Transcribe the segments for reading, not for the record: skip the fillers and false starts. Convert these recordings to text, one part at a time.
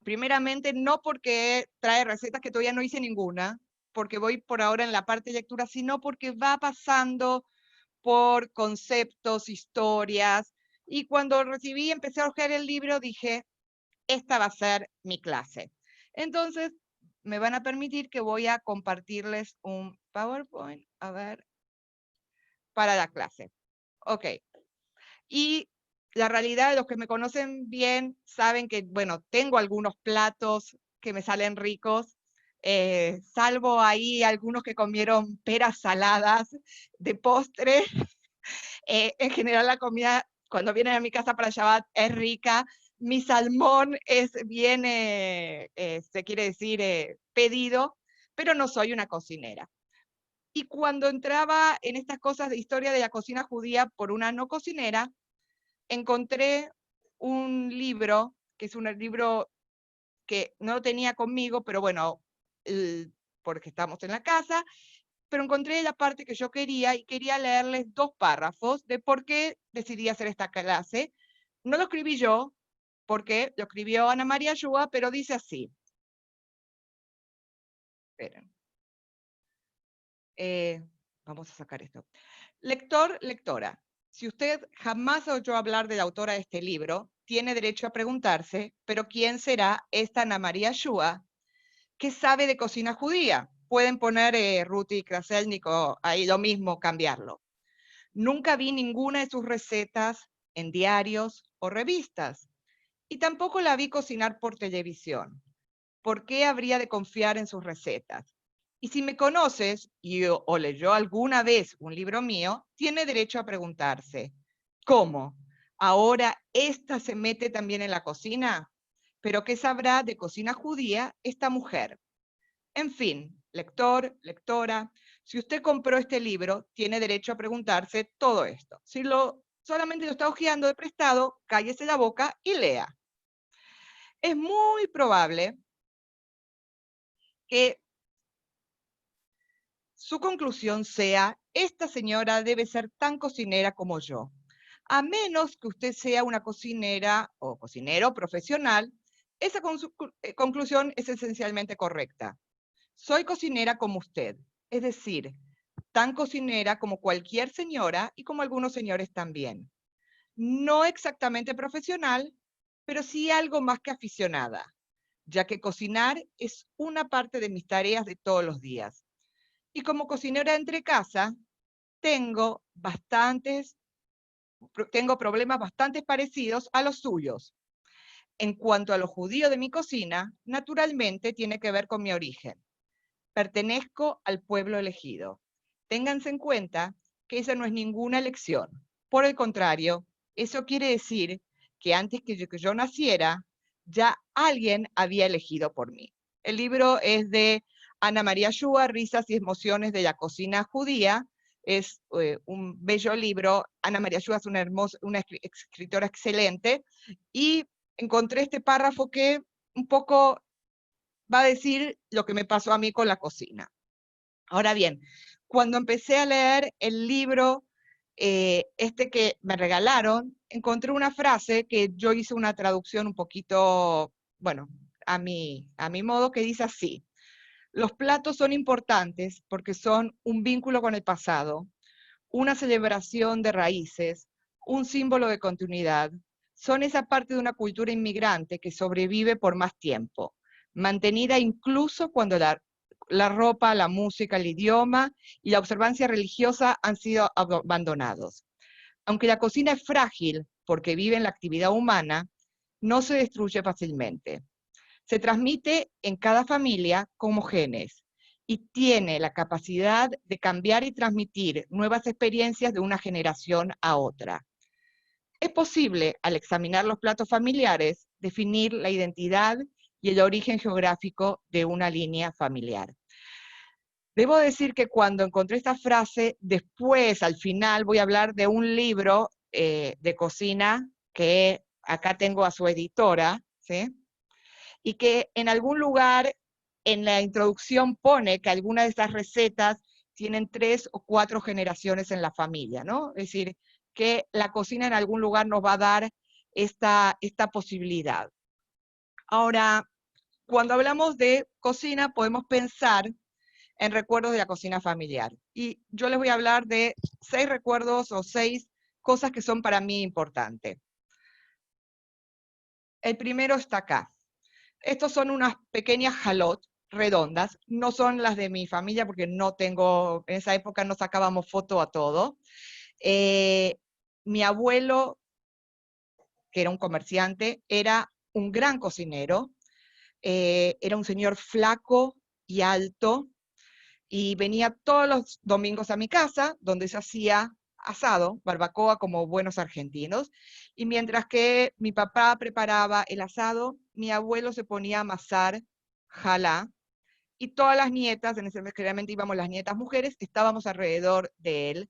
Primeramente, no porque trae recetas que todavía no hice ninguna, porque voy por ahora en la parte de lectura, sino porque va pasando por conceptos, historias, y cuando recibí, empecé a hojear el libro, dije, esta va a ser mi clase. Entonces, me van a permitir que voy a compartirles un PowerPoint, a ver, para la clase. Ok. Y la realidad, los que me conocen bien saben que, bueno, tengo algunos platos que me salen ricos, salvo ahí algunos que comieron peras saladas de postre. En general la comida, cuando vienen a mi casa para Shabbat, es rica. Mi salmón es bien, se quiere decir, pedido, pero no soy una cocinera. Y cuando entraba en estas cosas de historia de la cocina judía por una no cocinera, encontré un libro, que es un libro que no lo tenía conmigo, pero bueno, porque estamos en la casa, pero encontré la parte que yo quería y quería leerles 2 párrafos de por qué decidí hacer esta clase. No lo escribí yo, porque lo escribió Ana María Ayúa, pero dice así. Esperen. Vamos a sacar esto. Lector, lectora, si usted jamás oyó hablar de la autora de este libro, tiene derecho a preguntarse, ¿pero quién será esta Ana María Ayúa? ¿Qué sabe de cocina judía? Pueden poner Ruti Kraselnikov, ahí lo mismo, cambiarlo. Nunca vi ninguna de sus recetas en diarios o revistas, y tampoco la vi cocinar por televisión. ¿Por qué habría de confiar en sus recetas? Y si me conoces o leyó alguna vez un libro mío, tiene derecho a preguntarse, ¿cómo? ¿Ahora esta se mete también en la cocina? ¿Pero qué sabrá de cocina judía esta mujer? En fin, lector, lectora, si usted compró este libro, tiene derecho a preguntarse todo esto. Si solamente lo está hojeando de prestado, cállese la boca y lea. Es muy probable que su conclusión sea, esta señora debe ser tan cocinera como yo. A menos que usted sea una cocinera o cocinero profesional, esa conclusión es esencialmente correcta. Soy cocinera como usted, es decir, tan cocinera como cualquier señora y como algunos señores también. No exactamente profesional, pero sí algo más que aficionada, ya que cocinar es una parte de mis tareas de todos los días. Y como cocinera entre casa, tengo problemas bastante parecidos a los suyos. En cuanto a lo judío de mi cocina, naturalmente tiene que ver con mi origen. Pertenezco al pueblo elegido. Ténganse en cuenta que esa no es ninguna elección. Por el contrario, eso quiere decir que antes que yo naciera, ya alguien había elegido por mí. El libro es de Ana María Ayúa, Risas y emociones de la cocina judía. Es un bello libro. Ana María Ayúa es una escritora excelente. Y encontré este párrafo que un poco va a decir lo que me pasó a mí con la cocina. Ahora bien, cuando empecé a leer el libro, este que me regalaron, encontré una frase que yo hice una traducción un poquito, bueno, a mi modo, que dice así: los platos son importantes porque son un vínculo con el pasado, una celebración de raíces, un símbolo de continuidad. Son esa parte de una cultura inmigrante que sobrevive por más tiempo, mantenida incluso cuando la ropa, la música, el idioma y la observancia religiosa han sido abandonados. Aunque la cocina es frágil porque vive en la actividad humana, no se destruye fácilmente. Se transmite en cada familia como genes y tiene la capacidad de cambiar y transmitir nuevas experiencias de una generación a otra. Es posible, al examinar los platos familiares, definir la identidad y el origen geográfico de una línea familiar. Debo decir que cuando encontré esta frase, después, al final, voy a hablar de un libro de cocina que acá tengo a su editora, ¿sí? Y que en algún lugar en la introducción pone que algunas de estas recetas tienen 3 o 4 generaciones en la familia, ¿no? Es decir, que la cocina en algún lugar nos va a dar esta posibilidad. Ahora, cuando hablamos de cocina podemos pensar en recuerdos de la cocina familiar. Y yo les voy a hablar de 6 recuerdos o 6 cosas que son para mí importantes. El primero está acá. Estos son unas pequeñas jalot redondas, no son las de mi familia porque no tengo, en esa época no sacábamos foto a todo. Mi abuelo, que era un comerciante, era un gran cocinero, era un señor flaco y alto, y venía todos los domingos a mi casa, donde se hacía asado, barbacoa como buenos argentinos, y mientras que mi papá preparaba el asado, mi abuelo se ponía a amasar jalá, y todas las nietas, en ese mes generalmente íbamos las nietas mujeres, estábamos alrededor de él,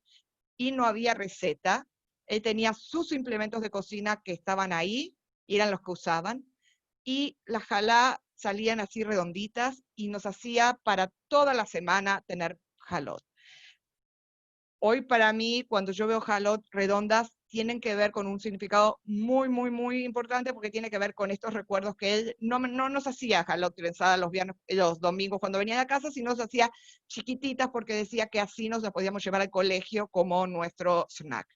y no había receta. Él tenía sus implementos de cocina que estaban ahí, y eran los que usaban, y las jalá salían así redonditas, y nos hacía para toda la semana tener jalot. Hoy para mí, cuando yo veo jalot redondas, tienen que ver con un significado muy, muy, muy importante, porque tiene que ver con estos recuerdos que él no nos hacía jalot trenzada los domingos cuando venía a casa, sino nos hacía chiquititas, porque decía que así nos las podíamos llevar al colegio como nuestro snack.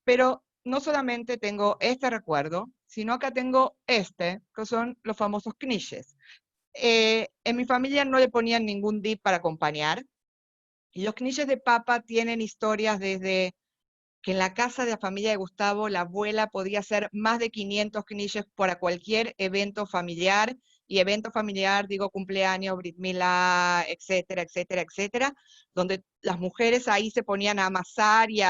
Pero no solamente tengo este recuerdo, sino que tengo este, que son los famosos knishes. En mi familia no le ponían ningún dip para acompañar, y los knishes de papa tienen historias desde que en la casa de la familia de Gustavo, la abuela podía hacer más de 500 knishes para cualquier evento familiar, y evento familiar, digo cumpleaños, brit milá, etcétera, etcétera, etcétera, donde las mujeres ahí se ponían a amasar, y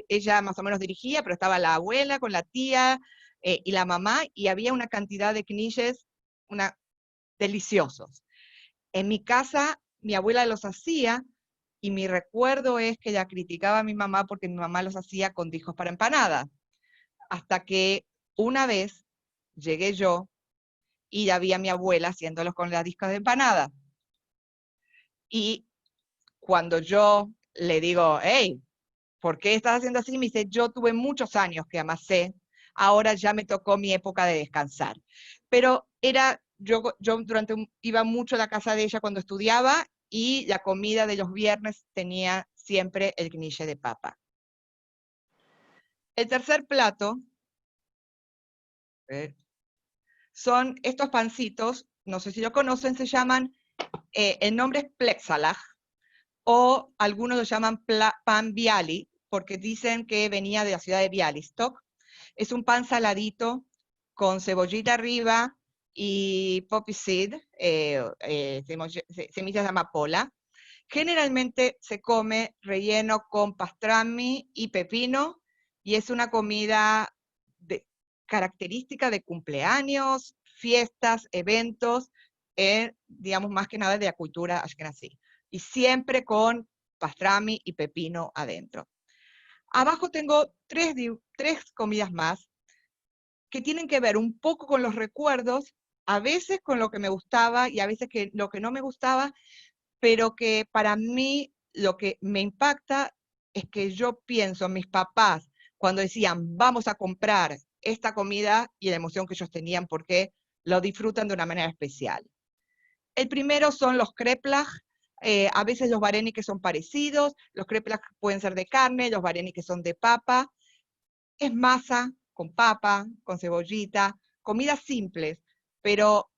ella más o menos dirigía, pero estaba la abuela con la tía y la mamá, y había una cantidad de knishes deliciosos. En mi casa, mi abuela los hacía, y mi recuerdo es que ella criticaba a mi mamá porque mi mamá los hacía con discos para empanadas. Hasta que una vez llegué yo y ya vi a mi abuela haciéndolos con las discos de empanada. Y cuando yo le digo, hey, ¿por qué estás haciendo así? Me dice, yo tuve muchos años que amasé, ahora ya me tocó mi época de descansar. Pero yo iba mucho a la casa de ella cuando estudiaba, y la comida de los viernes tenía siempre el knishe de papa. El tercer plato son estos pancitos, no sé si lo conocen, se llaman, el nombre es plexalaj, o algunos lo llaman pan bialy, porque dicen que venía de la ciudad de Bialystok. Es un pan saladito con cebollita arriba y poppy seed, semillas de amapola. Generalmente se come relleno con pastrami y pepino, y es una comida característica de cumpleaños, fiestas, eventos, digamos más que nada de la cultura ashkenazí, y siempre con pastrami y pepino adentro. Abajo tengo tres comidas más que tienen que ver un poco con los recuerdos, a veces con lo que me gustaba y a veces lo que no me gustaba, pero que para mí lo que me impacta es que yo pienso en mis papás cuando decían, vamos a comprar esta comida, y la emoción que ellos tenían porque lo disfrutan de una manera especial. El primero son los kreplach, a veces los vareniques son parecidos, los kreplach pueden ser de carne, los vareniques son de papa. Es masa con papa, con cebollita, comidas simples, pero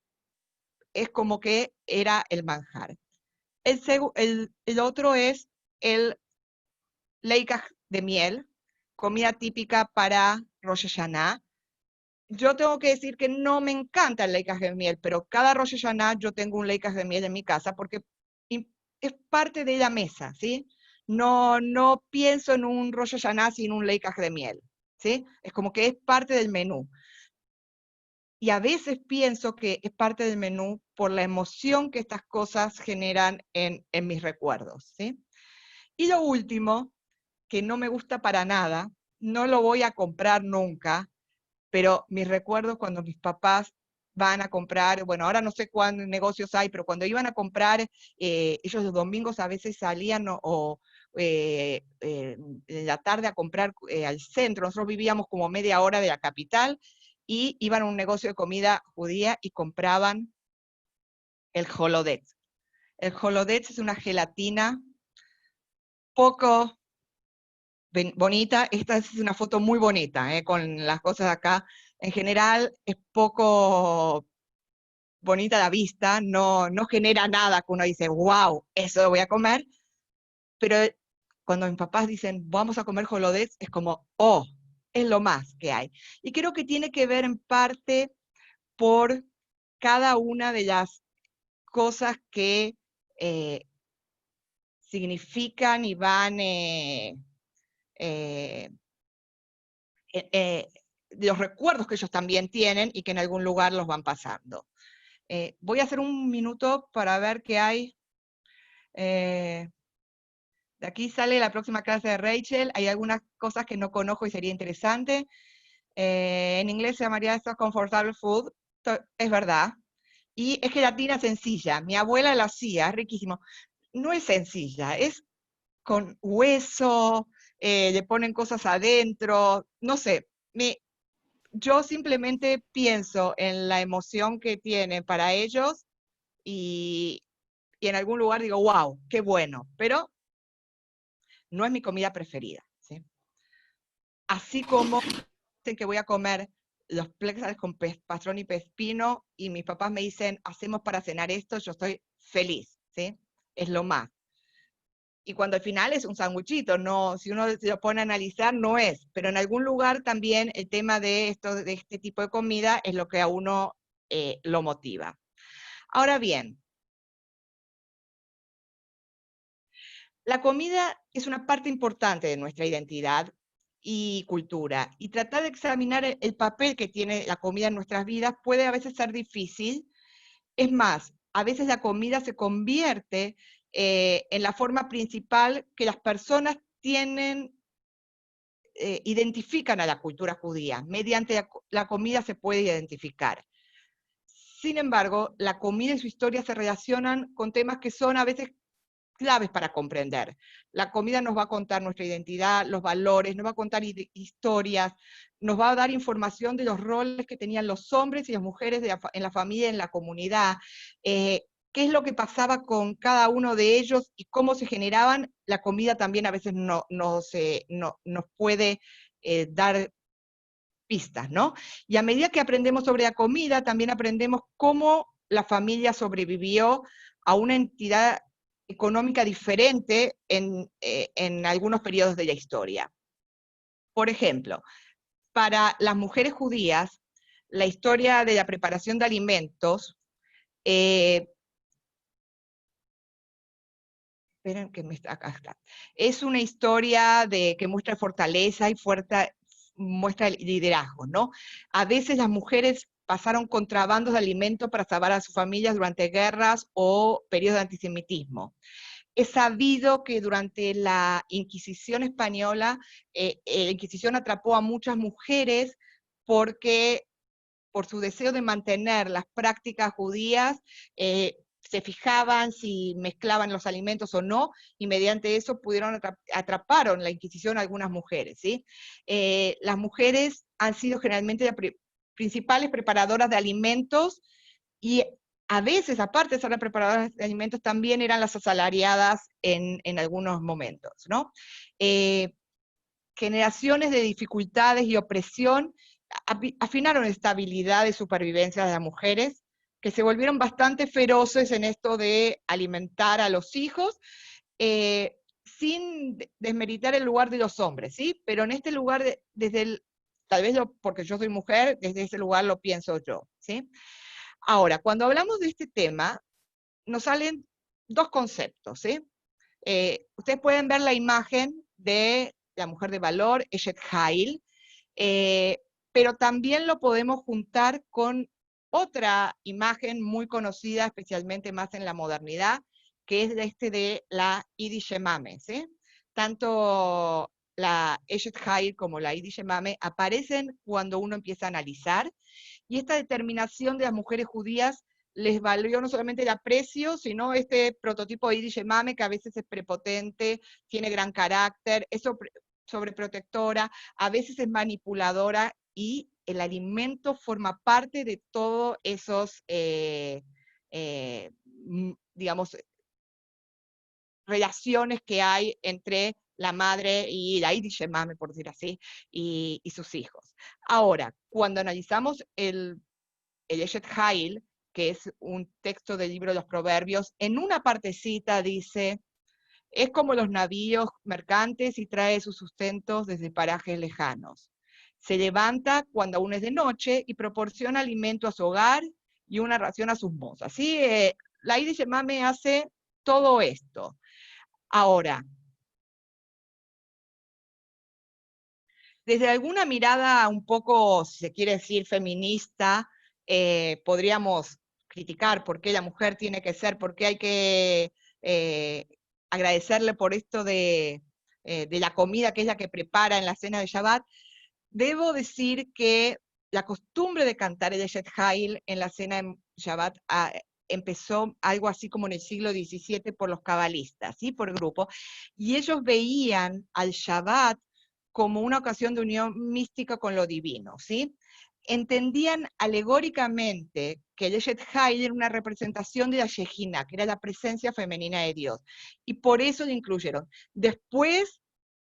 es como que era el manjar. El otro es el leikaj de miel, comida típica para Rosh Hashanah. Yo tengo que decir que no me encanta el leikaj de miel, pero cada Rosh Hashanah yo tengo un leikaj de miel en mi casa porque es parte de la mesa, ¿sí? No pienso en un Rosh Hashanah sin un leikaj de miel, ¿sí? Es como que es parte del menú. Y a veces pienso que es parte del menú por la emoción que estas cosas generan en mis recuerdos, ¿sí? Y lo último, que no me gusta para nada, no lo voy a comprar nunca, pero mis recuerdos cuando mis papás van a comprar, bueno, ahora no sé cuántos negocios hay, pero cuando iban a comprar, ellos los domingos a veces salían en la tarde a comprar al centro. Nosotros vivíamos como media hora de la capital, y iban a un negocio de comida judía y compraban el holodets. El holodets es una gelatina poco bonita. Esta es una foto muy bonita, con las cosas acá. En general es poco bonita a la vista, no genera nada que uno dice, wow, eso lo voy a comer. Pero cuando mis papás dicen, vamos a comer holodets, es como, oh, es lo más que hay. Y creo que tiene que ver en parte por cada una de las cosas que eh, significan y van eh, los recuerdos que ellos también tienen y que en algún lugar los van pasando. Voy a hacer un minuto para ver qué hay. De aquí sale la próxima clase de Rachel. Hay algunas cosas que no conozco y sería interesante. En inglés se llamaría esto comfortable food. Es verdad. Y es gelatina sencilla. Mi abuela lo hacía, es riquísimo. No es sencilla, es con hueso, le ponen cosas adentro, no sé. Yo simplemente pienso en la emoción que tiene para ellos y, y en algún lugar digo, wow, qué bueno, pero no es mi comida preferida, ¿sí? Así como sé que voy a comer los plexas con pastrón y pespino y mis papás me dicen, hacemos para cenar esto, yo estoy feliz, ¿sí? Es lo más. Y cuando al final es un sanguchito, no, si uno se lo pone a analizar, no es, pero en algún lugar también el tema de esto, de este tipo de comida, es lo que a uno lo motiva. Ahora bien, la comida es una parte importante de nuestra identidad y cultura, y tratar de examinar el papel que tiene la comida en nuestras vidas puede a veces ser difícil. Es más, a veces la comida se convierte en la forma principal que las personas tienen, identifican a la cultura judía. Mediante la comida se puede identificar. Sin embargo, la comida y su historia se relacionan con temas que son a veces claves para comprender. La comida nos va a contar nuestra identidad, los valores, nos va a contar historias, nos va a dar información de los roles que tenían los hombres y las mujeres en la familia, en la comunidad, qué es lo que pasaba con cada uno de ellos y cómo se generaban. La comida también a veces nos puede dar pistas, ¿no? Y a medida que aprendemos sobre la comida, también aprendemos cómo la familia sobrevivió a una entidad económica diferente en algunos periodos de la historia. Por ejemplo, para las mujeres judías, la historia de la preparación de alimentos, esperen que acá está, es una historia que muestra fortaleza y muestra el liderazgo, ¿no? A veces las mujeres pasaron contrabandos de alimentos para salvar a sus familias durante guerras o periodos de antisemitismo. Es sabido que durante la Inquisición española, la Inquisición atrapó a muchas mujeres porque por su deseo de mantener las prácticas judías, se fijaban si mezclaban los alimentos o no, y mediante eso atraparon la Inquisición a algunas mujeres, ¿sí? Las mujeres han sido generalmente las principales preparadoras de alimentos, y a veces, aparte de ser las preparadoras de alimentos, también eran las asalariadas en algunos momentos, ¿no? Generaciones de dificultades y opresión afinaron esta habilidad de supervivencia de las mujeres, que se volvieron bastante feroces en esto de alimentar a los hijos, sin desmeritar el lugar de los hombres, ¿sí? Pero en este lugar, tal vez porque yo soy mujer, desde ese lugar lo pienso yo, ¿sí? Ahora, cuando hablamos de este tema, nos salen dos conceptos, ¿sí? Ustedes pueden ver la imagen de la mujer de valor, Eshet Hail, pero también lo podemos juntar con otra imagen muy conocida, especialmente más en la modernidad, que es de la Idi Shemame, ¿sí? Tanto la Eshet Hail como la Idi Shemame aparecen cuando uno empieza a analizar, y esta determinación de las mujeres judías les valió no solamente el aprecio, sino este prototipo de Idi Shemame, que a veces es prepotente, tiene gran carácter, es sobreprotectora, a veces es manipuladora, y el alimento forma parte de todos esos digamos, relaciones que hay entre la madre y la Yiddish Mame, por decir así, y sus hijos. Ahora, cuando analizamos el Eshet Hail, que es un texto del libro de los Proverbios, en una partecita dice, es como los navíos mercantes y trae sus sustentos desde parajes lejanos. Se levanta cuando aún es de noche y proporciona alimento a su hogar y una ración a sus mozas. ¿Sí? La Yiddish Mame hace todo esto. Ahora, desde alguna mirada un poco, si se quiere decir, feminista, podríamos criticar por qué la mujer tiene que ser, por qué hay que agradecerle por esto de la comida que es la que prepara en la cena de Shabbat. Debo decir que la costumbre de cantar el Eshet Hail en la cena de Shabbat empezó algo así como en el siglo XVII por los cabalistas, ¿sí? Por grupo, y ellos veían al Shabbat como una ocasión de unión mística con lo divino, ¿sí? Entendían alegóricamente que el Eshet Hail era una representación de la Shejina, que era la presencia femenina de Dios, y por eso lo incluyeron. Después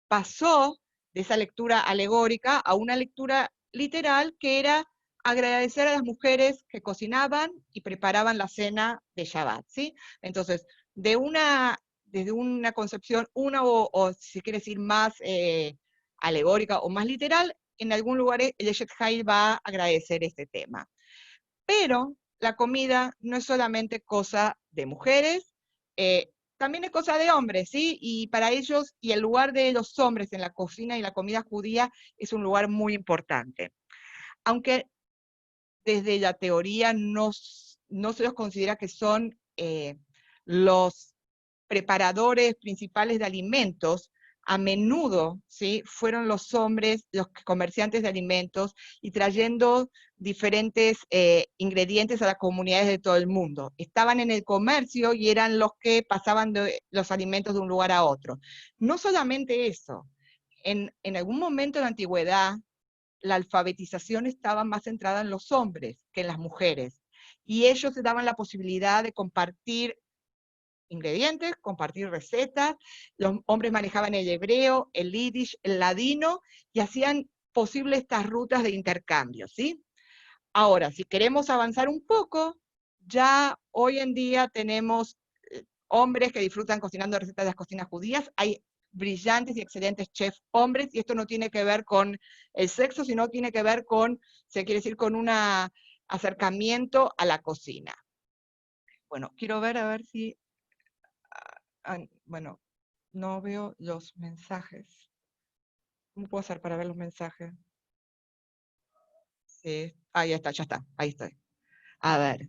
pasó de esa lectura alegórica a una lectura literal que era agradecer a las mujeres que cocinaban y preparaban la cena de Shabbat, ¿sí? Entonces, desde una concepción, o si quiere decir más alegórica o más literal, en algún lugar el Eshet Hail va a agradecer este tema. Pero la comida no es solamente cosa de mujeres, también es cosa de hombres, ¿sí? Y para ellos, y el lugar de los hombres en la cocina y la comida judía es un lugar muy importante. Aunque desde la teoría no se los considera que son los preparadores principales de alimentos, a menudo, ¿sí? Fueron los hombres los comerciantes de alimentos y trayendo diferentes ingredientes a las comunidades de todo el mundo. Estaban en el comercio y eran los que pasaban los alimentos de un lugar a otro. No solamente eso, en algún momento de la antigüedad, la alfabetización estaba más centrada en los hombres que en las mujeres, y ellos se daban la posibilidad de compartir ingredientes, compartir recetas, los hombres manejaban el hebreo, el yiddish, el ladino, y hacían posible estas rutas de intercambio, ¿sí? Ahora, si queremos avanzar un poco, ya hoy en día tenemos hombres que disfrutan cocinando recetas de las cocinas judías, hay brillantes y excelentes chefs hombres, y esto no tiene que ver con el sexo, sino tiene que ver con, se quiere decir, con un acercamiento a la cocina. Bueno, quiero ver a ver si bueno, no veo los mensajes. ¿Cómo puedo hacer para ver los mensajes? Sí, ahí está, ya está, ahí estoy. A ver.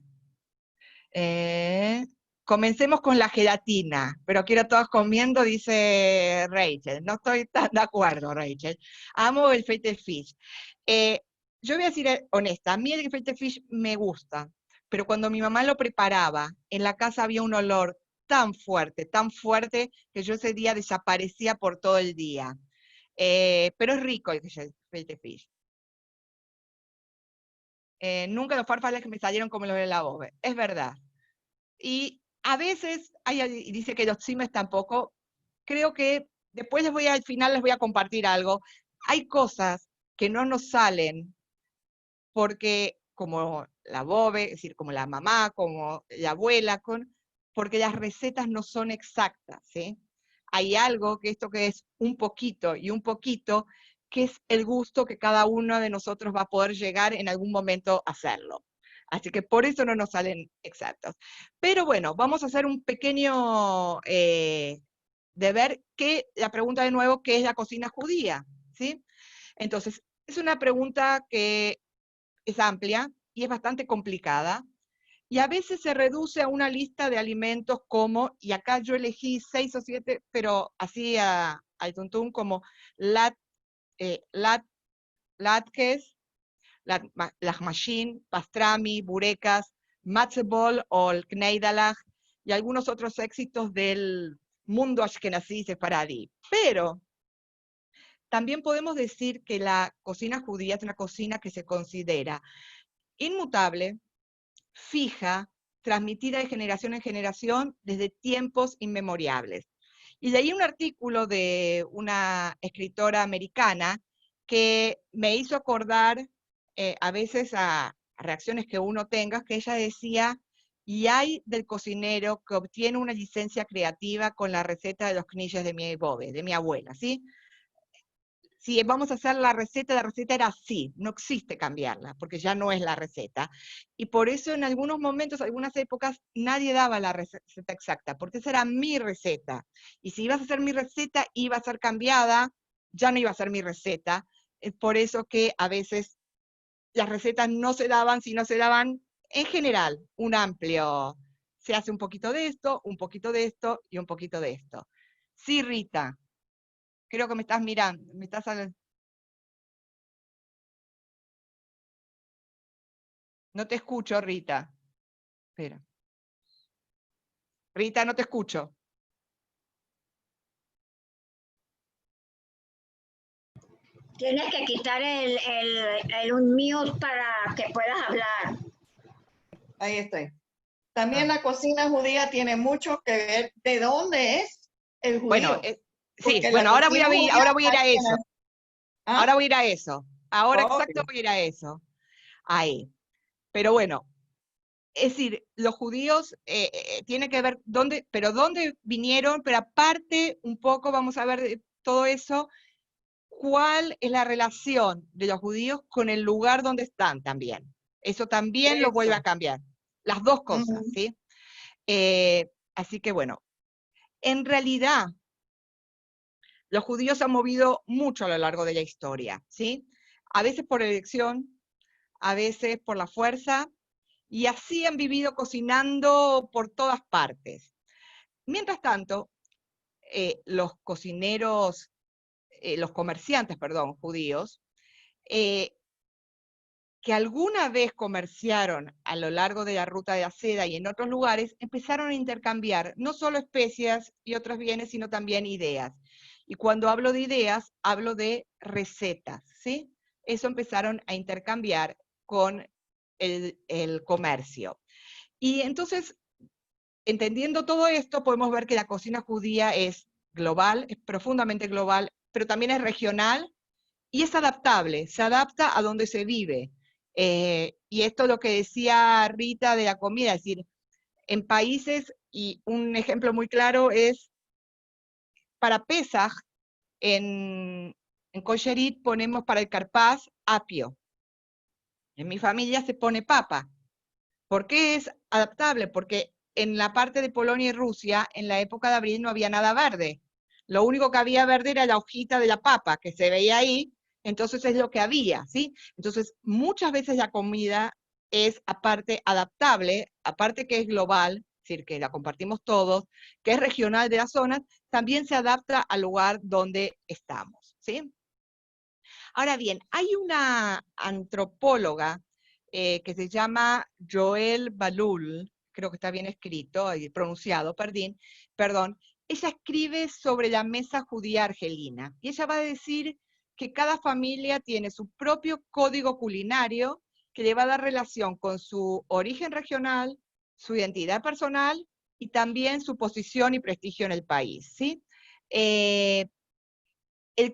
Comencemos con la gelatina, pero quiero todos comiendo, dice Rachel. No estoy tan de acuerdo, Rachel. Amo el gefilte fish. Yo voy a decir honesta, a mí el gefilte fish me gusta, pero cuando mi mamá lo preparaba, en la casa había un olor tan fuerte, que yo ese día desaparecía por todo el día. Pero es rico el gefilte fish. Nunca los farfales que me salieron como los de la bobe. Es verdad. Y a veces, y dice que los chimes tampoco, creo que después al final les voy a compartir algo. Hay cosas que no nos salen porque, como la bobe, es decir, como la mamá, como la abuela, porque las recetas no son exactas, ¿sí? Hay algo que esto que es un poquito y un poquito, que es el gusto que cada uno de nosotros va a poder llegar en algún momento a hacerlo. Así que por eso no nos salen exactos. Pero bueno, vamos a hacer un pequeño de ver la pregunta de nuevo, ¿qué es la cocina judía? ¿Sí? Entonces, es una pregunta que es amplia y es bastante complicada, y a veces se reduce a una lista de alimentos como, y acá yo elegí 6 o 7, pero así al tuntún, como latkes, lahmachin, pastrami, burecas, matzebol o el kneidalach, y algunos otros éxitos del mundo ashkenazí sefaradí. Pero también podemos decir que la cocina judía es una cocina que se considera inmutable, fija, transmitida de generación en generación desde tiempos inmemorables. Y leí un artículo de una escritora americana que me hizo acordar a veces a reacciones que uno tenga, que ella decía, y hay del cocinero que obtiene una licencia creativa con la receta de los knishes de mi bobe, de mi abuela, ¿sí? Si vamos a hacer la receta era así, no existe cambiarla, porque ya no es la receta. Y por eso en algunos momentos, algunas épocas, nadie daba la receta exacta, porque esa era mi receta. Y si ibas a hacer mi receta, iba a ser cambiada, ya no iba a ser mi receta. Es por eso que a veces las recetas no se daban, sino se daban en general, un amplio, se hace un poquito de esto, un poquito de esto y un poquito de esto. Sí, Rita. Creo que me estás mirando, me estás... No te escucho, Rita. Espera. Rita, no te escucho. Tienes que quitar el mute para que puedas hablar. Ahí estoy. También la cocina judía tiene mucho que ver de dónde es el judío. Bueno, sí, Porque bueno, ahora voy a ir a eso. ¿Ah? Ahora voy a ir a eso. Ahora Okay. exacto voy a ir a eso. Ahí. Pero bueno, es decir, los judíos tiene que ver dónde, pero dónde vinieron, pero aparte un poco vamos a ver de todo eso, cuál es la relación de los judíos con el lugar donde están también. Eso también lo vuelve a cambiar. Las dos cosas, ¿sí? Así que bueno, en realidad los judíos se han movido mucho a lo largo de la historia, ¿sí? A veces por elección, a veces por la fuerza, y así han vivido cocinando por todas partes. Mientras tanto, los cocineros, los comerciantes, perdón, judíos, que alguna vez comerciaron a lo largo de la ruta de la seda y en otros lugares, empezaron a intercambiar no solo especias y otros bienes, sino también ideas. Y cuando hablo de ideas, hablo de recetas, ¿sí? Eso empezaron a intercambiar con el comercio. Y entonces, entendiendo todo esto, podemos ver que la cocina judía es global, es profundamente global, pero también es regional y es adaptable, se adapta a donde se vive. Y esto es lo que decía Rita de la comida, es decir, en países, y un ejemplo muy claro es, para Pesaj, en Kosherit ponemos para el carpaz apio. En mi familia se pone papa. ¿Por qué es adaptable? Porque en la parte de Polonia y Rusia, en la época de abril no había nada verde. Lo único que había verde era la hojita de la papa, que se veía ahí, entonces es lo que había, ¿sí? Entonces, muchas veces la comida es, aparte, adaptable, aparte que es global, es decir, que la compartimos todos, que es regional de las zonas, también se adapta al lugar donde estamos, ¿sí? Ahora bien, hay una antropóloga que se llama Joel Balul, creo que está bien escrito y pronunciado, perdón, ella escribe sobre la mesa judía argelina, y ella va a decir que cada familia tiene su propio código culinario que le va a dar relación con su origen regional, su identidad personal y también su posición y prestigio en el país, ¿sí? El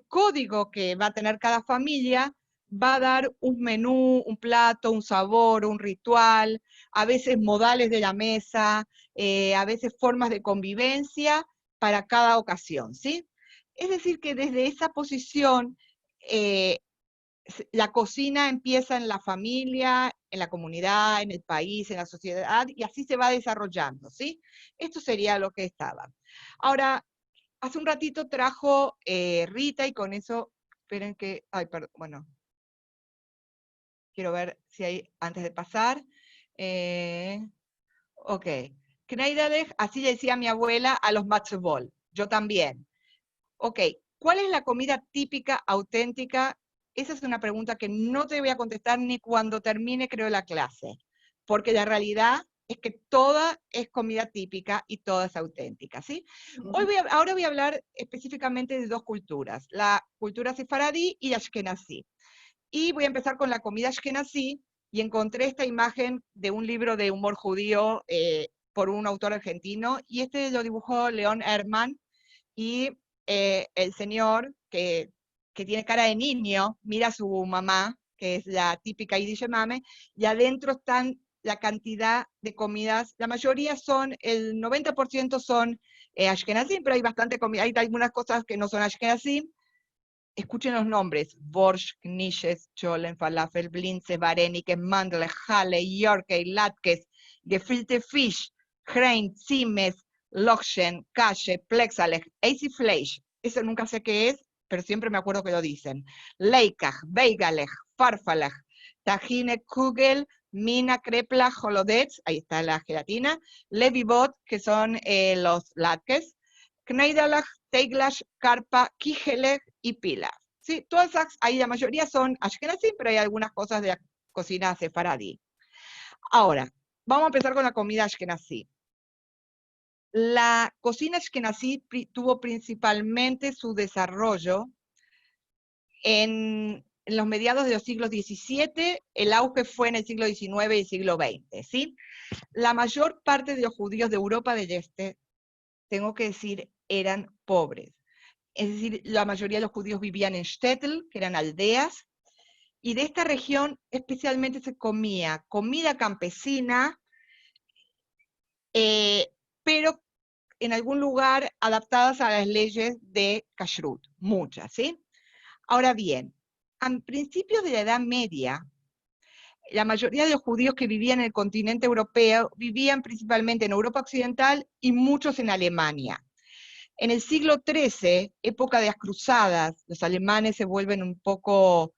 código que va a tener cada familia va a dar un menú, un plato, un sabor, un ritual, a veces modales de la mesa, a veces formas de convivencia para cada ocasión, ¿sí? Es decir, que desde esa posición, la cocina empieza en la familia, en la comunidad, en el país, en la sociedad, y así se va desarrollando, ¿sí? Esto sería lo que estaba. Ahora, hace un ratito trajo Rita y con eso, esperen que, ay, perdón, bueno, quiero ver si hay, antes de pasar, ok, Kneidadech, así le decía mi abuela a los matzebol, yo también. Ok, ¿cuál es la comida típica, auténtica? Esa es una pregunta que no te voy a contestar ni cuando termine, creo, la clase, porque la realidad es que toda es comida típica y toda es auténtica, ¿sí? Ahora voy a hablar específicamente de dos culturas, la cultura sefaradí y la ashkenazí. Y voy a empezar con la comida ashkenazí, y encontré esta imagen de un libro de humor judío por un autor argentino, y este lo dibujó Leon Herman, y el señor que tiene cara de niño mira a su mamá, que es la típica Yiddish mame, y adentro están la cantidad de comidas, la mayoría son, el 90% son ashkenazim, pero hay bastante comida, hay algunas cosas que no son ashkenazim. Escuchen los nombres: Borsch, Knishes, Cholen, Falafel, Blinze, Varenike, Mandle, Halle, Yorkei, Latkes, Gefilte Fisch, Grein, Zimes, Lochen, Kashe, Plexalech, Easy Fleisch. Eso nunca sé qué es, pero siempre me acuerdo que lo dicen. Leikach, Beigalech, Farfalach, Tajine, Kugel, Mina, Krepla, Holodets, ahí está la gelatina, Levivot, que son los latkes, Kneidalach, Teiglash, Karpa, Kijelech y Pilaf. ¿Sí? Todas esas, ahí la mayoría son ashkenazim, pero hay algunas cosas de la cocina sefaradí. Ahora, vamos a empezar con la comida ashkenazí. La cocina ashkenazí tuvo principalmente su desarrollo en los mediados de los siglos XVII, el auge fue en el siglo XIX y el siglo XX, ¿sí? La mayor parte de los judíos de Europa del Este, tengo que decir, eran pobres. Es decir, la mayoría de los judíos vivían en shtetl, que eran aldeas, y de esta región especialmente se comía comida campesina, pero en algún lugar adaptadas a las leyes de kashrut, muchas, ¿sí? Ahora bien, a principios de la Edad Media, la mayoría de los judíos que vivían en el continente europeo vivían principalmente en Europa Occidental y muchos en Alemania. En el siglo XIII, época de las cruzadas, los alemanes se vuelven un poco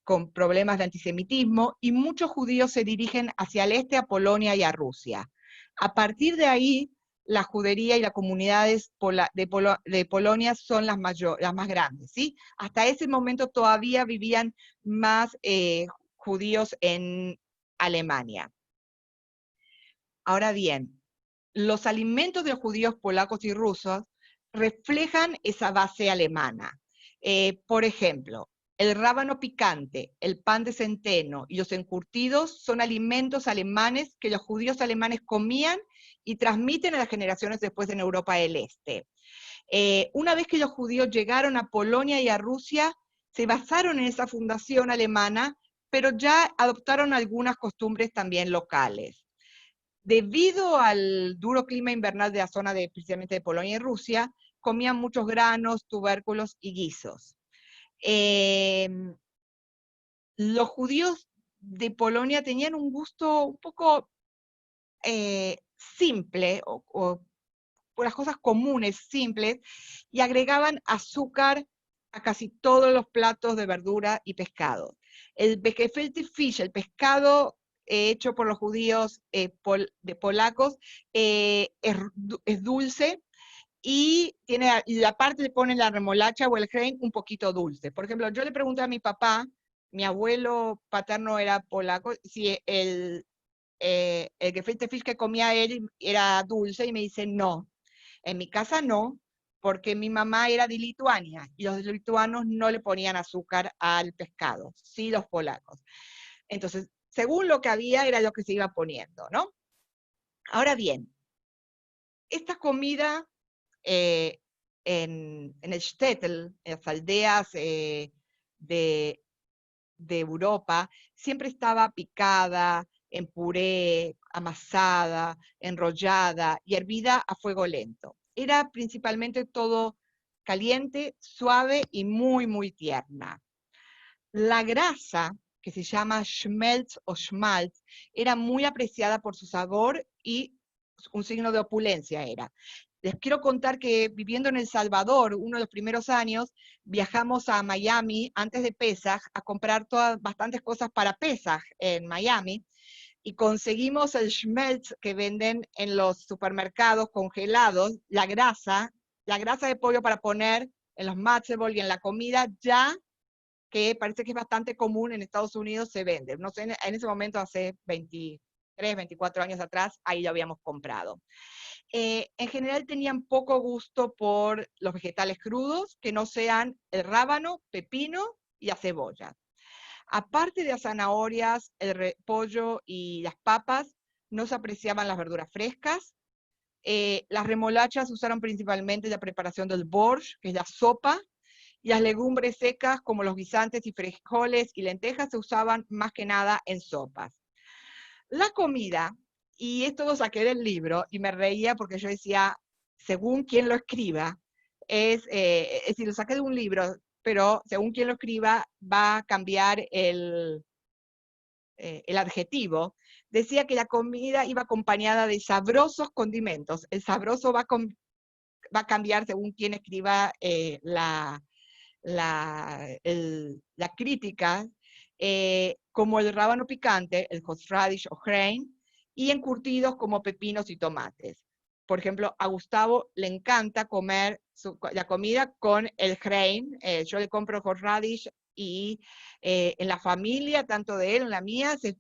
con problemas de antisemitismo y muchos judíos se dirigen hacia el este, a Polonia y a Rusia. A partir de ahí, la judería y las comunidades de Polonia son las más grandes, ¿sí? Hasta ese momento todavía vivían más judíos en Alemania. Ahora bien, los alimentos de los judíos polacos y rusos reflejan esa base alemana. Por ejemplo, el rábano picante, el pan de centeno y los encurtidos son alimentos alemanes que los judíos alemanes comían y transmiten a las generaciones después en Europa del Este. Una vez que los judíos llegaron a Polonia y a Rusia, se basaron en esa fundación alemana, pero ya adoptaron algunas costumbres también locales. Debido al duro clima invernal de la zona precisamente de Polonia y Rusia, comían muchos granos, tubérculos y guisos. Los judíos de Polonia tenían un gusto un poco simple, o por las cosas comunes, simples, y agregaban azúcar a casi todos los platos de verdura y pescado. El gefilte fish, el pescado hecho por los judíos polacos, es dulce, y aparte le ponen la remolacha o el grain un poquito dulce. Por ejemplo, yo le pregunté a mi papá, mi abuelo paterno era polaco, si el gefilte fish que comía él era dulce, y me dice no. En mi casa no, porque mi mamá era de Lituania, y los lituanos no le ponían azúcar al pescado, sí los polacos. Entonces, según lo que había, era lo que se iba poniendo, ¿no? Ahora bien, esta comida en el shtetl, en las aldeas de Europa, siempre estaba picada, en puré, amasada, enrollada y hervida a fuego lento. Era principalmente todo caliente, suave y muy, muy tierna. La grasa, que se llama schmelz o schmaltz, era muy apreciada por su sabor y un signo de opulencia era. Les quiero contar que viviendo en El Salvador, uno de los primeros años, viajamos a Miami antes de Pesaj a comprar bastantes cosas para Pesaj en Miami, y conseguimos el schmelz que venden en los supermercados congelados, la grasa de pollo para poner en los matzo ball y en la comida, ya que parece que es bastante común en Estados Unidos, se vende. No sé, en ese momento, hace 23, 24 años atrás, ahí lo habíamos comprado. En general tenían poco gusto por los vegetales crudos, que no sean el rábano, pepino y la cebolla. Aparte de las zanahorias, el repollo y las papas, no se apreciaban las verduras frescas. Las remolachas se usaron principalmente en la preparación del borsch, que es la sopa, y las legumbres secas, como los guisantes y frijoles y lentejas, se usaban más que nada en sopas. La comida, y esto lo saqué del libro, y me reía porque yo decía, según quien lo escriba, es decir, lo saqué de un libro, pero según quien lo escriba, va a cambiar el adjetivo. Decía que la comida iba acompañada de sabrosos condimentos. El sabroso va a cambiar según quien escriba la crítica, como el rábano picante, el horseradish o grain, y encurtidos como pepinos y tomates. Por ejemplo, a Gustavo le encanta comer la comida con el grain. Yo le compro horseradish y en la familia, tanto de él como la mía, se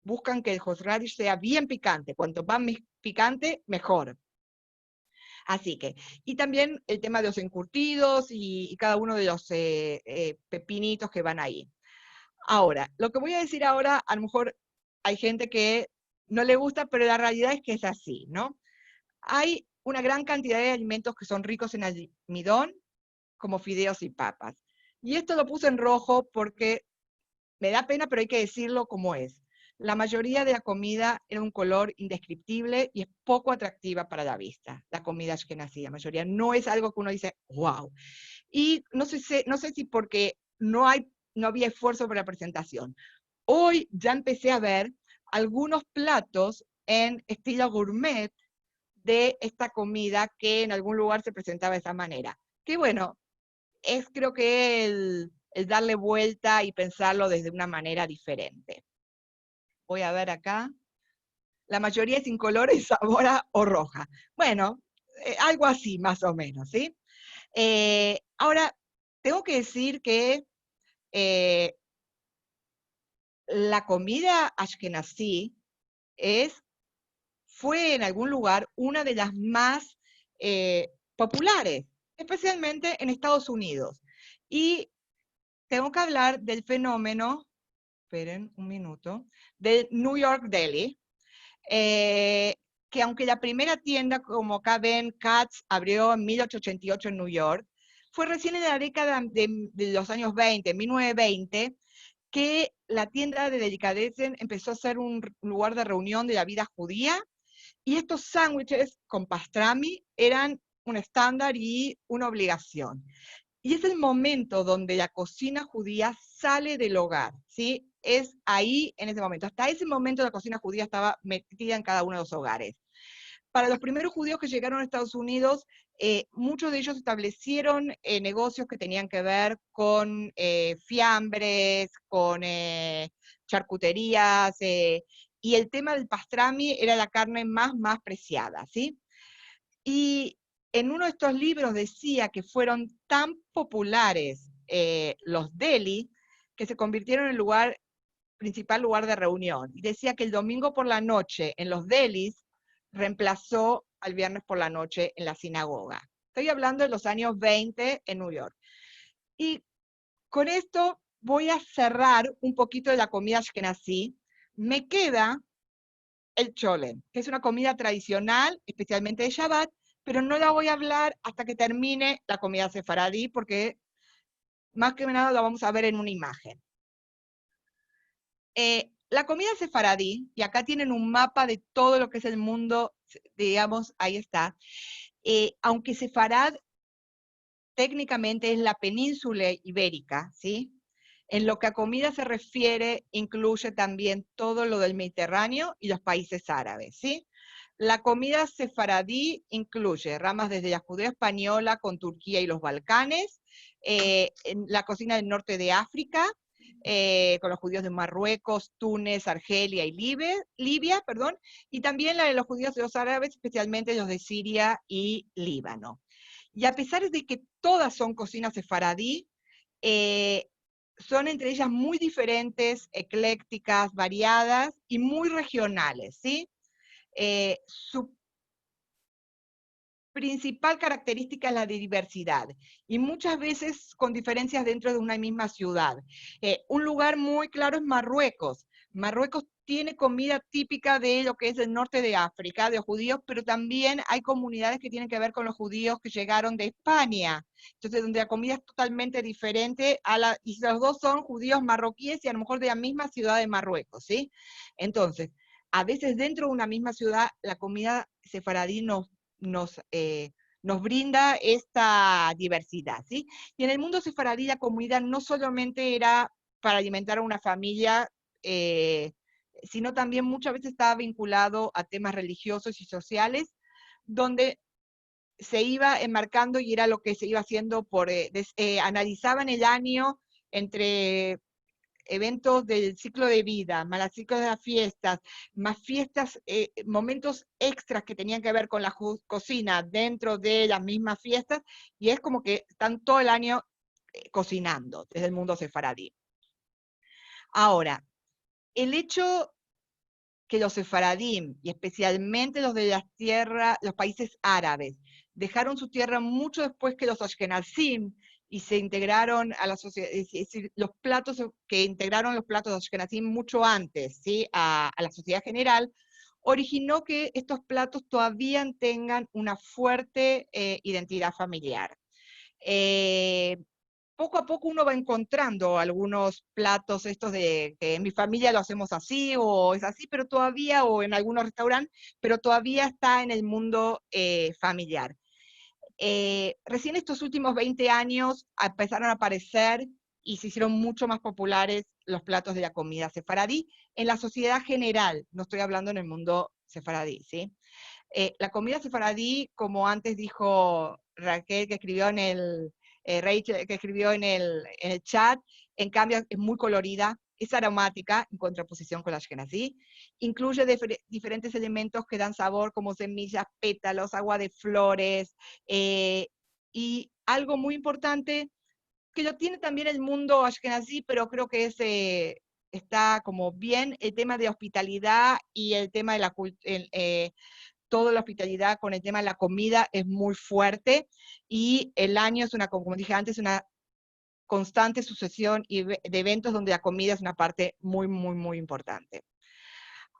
buscan que el horseradish sea bien picante. Cuanto más picante, mejor. Así que, y también el tema de los encurtidos y cada uno de los pepinitos que van ahí. Ahora, lo que voy a decir ahora, a lo mejor hay gente que no le gusta, pero la realidad es que es así, ¿no? Hay una gran cantidad de alimentos que son ricos en almidón, como fideos y papas. Y esto lo puse en rojo porque me da pena, pero hay que decirlo como es. La mayoría de la comida era un color indescriptible y es poco atractiva para la vista. La comida ashkenazí, la mayoría, no es algo que uno dice, wow. Y no sé si porque no había esfuerzo para la presentación. Hoy ya empecé a ver algunos platos en estilo gourmet de esta comida que en algún lugar se presentaba de esa manera. Que bueno, es creo que el darle vuelta y pensarlo desde una manera diferente. Voy a ver acá. La mayoría es incolore, sabora o roja. Bueno, algo así más o menos, ¿sí? Ahora, tengo que decir que la comida ashkenazí fue en algún lugar una de las más populares, especialmente en Estados Unidos. Y tengo que hablar del fenómeno, esperen un minuto, del New York Deli, que aunque la primera tienda, como acá ven, Katz, abrió en 1888 en New York, fue recién en la década de los años 20, 1920, que la tienda de delicatessen empezó a ser un lugar de reunión de la vida judía, y estos sándwiches con pastrami eran un estándar y una obligación. Y es el momento donde la cocina judía sale del hogar, ¿sí? Es ahí, en ese momento. Hasta ese momento la cocina judía estaba metida en cada uno de los hogares. Para los primeros judíos que llegaron a Estados Unidos, muchos de ellos establecieron negocios que tenían que ver con fiambres, con charcuterías, y el tema del pastrami era la carne más preciada, ¿sí? Y en uno de estos libros decía que fueron tan populares los deli, que se convirtieron en el principal lugar de reunión. Y decía que el domingo por la noche en los delis reemplazó al viernes por la noche en la sinagoga. Estoy hablando de los años 20 en New York. Y con esto voy a cerrar un poquito de la comida ashkenazí. Me queda el cholent, que es una comida tradicional, especialmente de Shabbat, pero no la voy a hablar hasta que termine la comida sefaradí, porque más que nada la vamos a ver en una imagen. La comida sefaradí, y acá tienen un mapa de todo lo que es el mundo, digamos, ahí está. Aunque Sefarad técnicamente es la península ibérica, ¿sí? En lo que a comida se refiere, incluye también todo lo del Mediterráneo y los países árabes, ¿sí? La comida sefaradí incluye ramas desde la judea española con Turquía y los Balcanes, en la cocina del norte de África, con los judíos de Marruecos, Túnez, Argelia y Libia, perdón, y también la de los judíos de los árabes, especialmente los de Siria y Líbano. Y a pesar de que todas son cocinas sefaradí, son entre ellas muy diferentes, eclécticas, variadas y muy regionales, ¿sí? principal característica es la diversidad, y muchas veces con diferencias dentro de una misma ciudad. Un lugar muy claro es Marruecos. Marruecos tiene comida típica de lo que es el norte de África, de los judíos, pero también hay comunidades que tienen que ver con los judíos que llegaron de España. Entonces, donde la comida es totalmente diferente, y los dos son judíos marroquíes y a lo mejor de la misma ciudad de Marruecos, ¿sí? Entonces, a veces dentro de una misma ciudad, la comida sefaradí nos brinda esta diversidad, ¿sí? Y en el mundo sefaradí la comida no solamente era para alimentar a una familia, sino también muchas veces estaba vinculado a temas religiosos y sociales, donde se iba enmarcando y era lo que se iba haciendo analizaban el año entre eventos del ciclo de vida, más los ciclos de las fiestas, más fiestas, momentos extras que tenían que ver con la cocina dentro de las mismas fiestas, y es como que están todo el año cocinando desde el mundo sefaradí. Ahora, el hecho que los sefaradí, y especialmente los de los países árabes, dejaron su tierra mucho después que los ashkenazim, y se integraron a la sociedad, es decir, los platos que integraron los platos ashkenazim mucho antes, ¿sí? a la sociedad general, originó que estos platos todavía tengan una fuerte identidad familiar. Poco a poco uno va encontrando algunos platos estos de que en mi familia lo hacemos así, o es así, pero todavía, o en algunos restaurantes, pero todavía está en el mundo familiar. Recién estos últimos 20 años empezaron a aparecer y se hicieron mucho más populares los platos de la comida sefaradí en la sociedad general, no estoy hablando en el mundo sefaradí, ¿sí? La comida sefaradí, como antes dijo Raquel, que escribió en Rachel, que escribió en el chat, en cambio es muy colorida, es aromática, en contraposición con la ashkenazí, incluye diferentes elementos que dan sabor, como semillas, pétalos, agua de flores, y algo muy importante, que lo tiene también el mundo ashkenazí, pero creo que está como bien el tema de hospitalidad y el tema de toda la hospitalidad con el tema de la comida es muy fuerte, y el año es como dije antes, una constante sucesión de eventos donde la comida es una parte muy, muy, muy importante.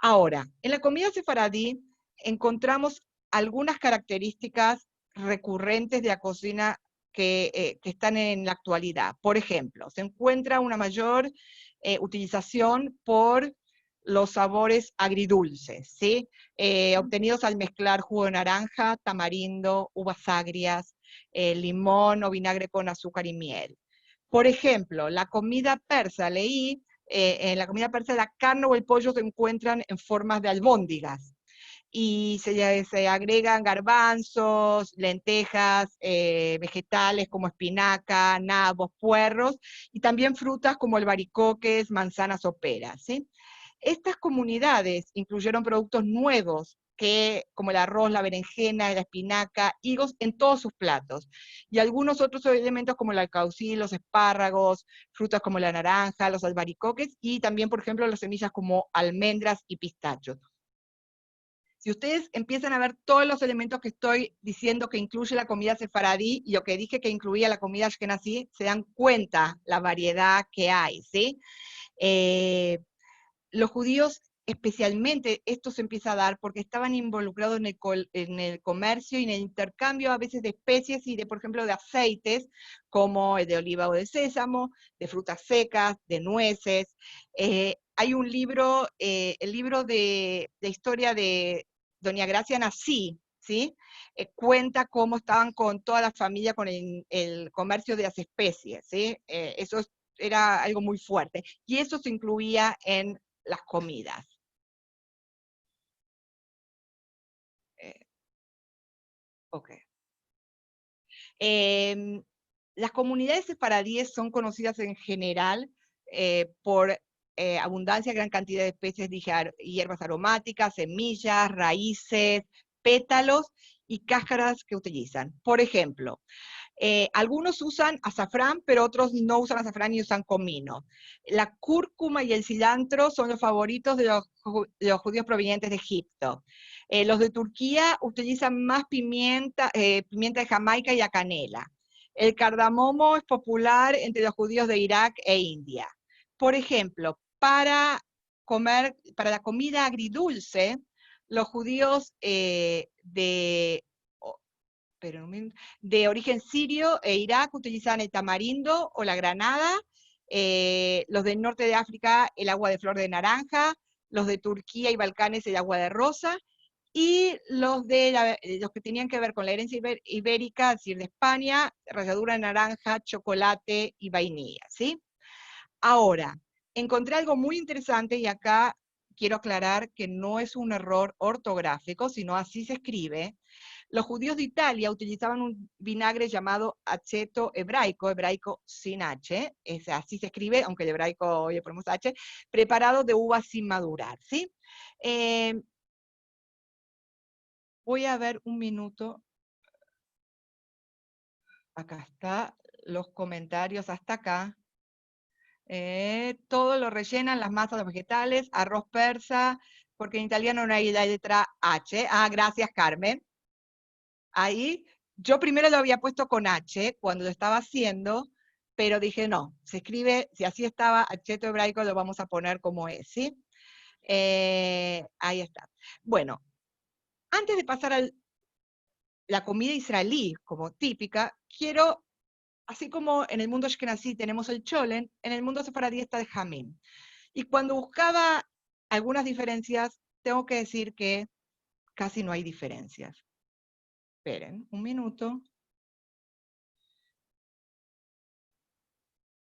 Ahora, en la comida sefaradí encontramos algunas características recurrentes de la cocina que están en la actualidad. Por ejemplo, se encuentra una mayor utilización por los sabores agridulces, ¿sí? Obtenidos al mezclar jugo de naranja, tamarindo, uvas agrias, limón o vinagre con azúcar y miel. Por ejemplo, la comida persa, leí, en la comida persa la carne o el pollo se encuentran en formas de albóndigas, y se agregan garbanzos, lentejas, vegetales como espinaca, nabos, puerros, y también frutas como albaricoques, manzanas o peras, ¿sí? Estas comunidades incluyeron productos nuevos, como el arroz, la berenjena, la espinaca, higos en todos sus platos, y algunos otros elementos como el alcaucil, los espárragos, frutas como la naranja, los albaricoques, y también, por ejemplo, las semillas como almendras y pistachos. Si ustedes empiezan a ver todos los elementos que estoy diciendo que incluye la comida sefaradí, y lo que dije que incluía la comida ashkenazí, se dan cuenta la variedad que hay, ¿sí? Los judíos, especialmente, esto se empieza a dar porque estaban involucrados en el comercio y en el intercambio a veces de especies y por ejemplo, de aceites, como el de oliva o de sésamo, de frutas secas, de nueces. Hay un libro, el libro de historia de Doña Gracia Nací, ¿sí? Cuenta cómo estaban con toda la familia con el comercio de las especies, ¿sí? Eso era algo muy fuerte, y eso se incluía en las comidas. Ok. Las comunidades sefaradíes son conocidas en general por abundancia, gran cantidad de especies de hierbas aromáticas, semillas, raíces, pétalos y cáscaras que utilizan. Por ejemplo, Algunos usan azafrán, pero otros no usan azafrán y usan comino. La cúrcuma y el cilantro son los favoritos de los judíos provenientes de Egipto. Los de Turquía utilizan más pimienta, pimienta de Jamaica y la canela. El cardamomo es popular entre los judíos de Irak e India. Por ejemplo, para la comida agridulce, los judíos de origen sirio e Irak utilizan el tamarindo o la granada, los del norte de África el agua de flor de naranja, los de Turquía y Balcanes el agua de rosa, y los que tenían que ver con la herencia ibérica, es decir, de España, ralladura de naranja, chocolate y vainilla, ¿sí? Ahora, encontré algo muy interesante y acá quiero aclarar que no es un error ortográfico, sino así se escribe. Los judíos de Italia utilizaban un vinagre llamado aceto hebraico, hebraico sin H, así se escribe, aunque el hebraico hoy le ponemos H, preparado de uvas sin madurar, ¿sí? Voy a ver un minuto. Acá está, los comentarios hasta acá. Todo lo rellenan las masas de vegetales, arroz persa, porque en italiano no hay la letra H. Ah, gracias, Carmen. Ahí, yo primero lo había puesto con H cuando lo estaba haciendo, pero dije no, se escribe, si así estaba, aceto hebraico lo vamos a poner como es, ¿sí? Ahí está. Bueno, antes de pasar a la comida israelí como típica, quiero, así como en el mundo ashkenazí tenemos el cholen, en el mundo sefaradí está el jamim. Y cuando buscaba algunas diferencias, tengo que decir que casi no hay diferencias. Esperen un minuto.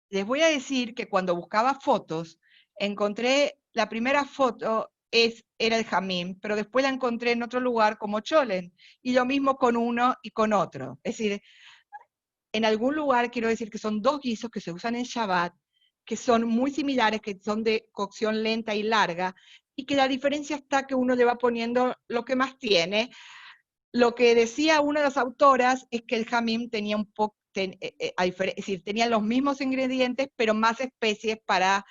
Les voy a decir que cuando buscaba fotos, encontré, la primera foto era el jamim, pero después la encontré en otro lugar como cholen, y lo mismo con uno y con otro. Es decir, en algún lugar quiero decir que son dos guisos que se usan en Shabbat, que son muy similares, que son de cocción lenta y larga, y que la diferencia está que uno le va poniendo lo que más tiene. Lo que decía una de las autoras es que el jamim tenía un poco, es decir, tenía los mismos ingredientes, pero más especies para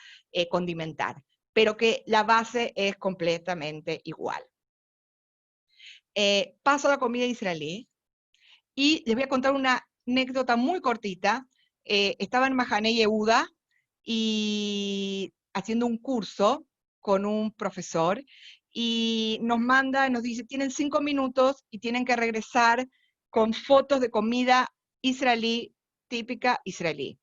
condimentar, pero que la base es completamente igual. Paso a la comida israelí, y les voy a contar una anécdota muy cortita. Estaba en Mahane Yehuda y haciendo un curso con un profesor, y nos dice, tienen 5 minutos y tienen que regresar con fotos de comida israelí, típica israelí.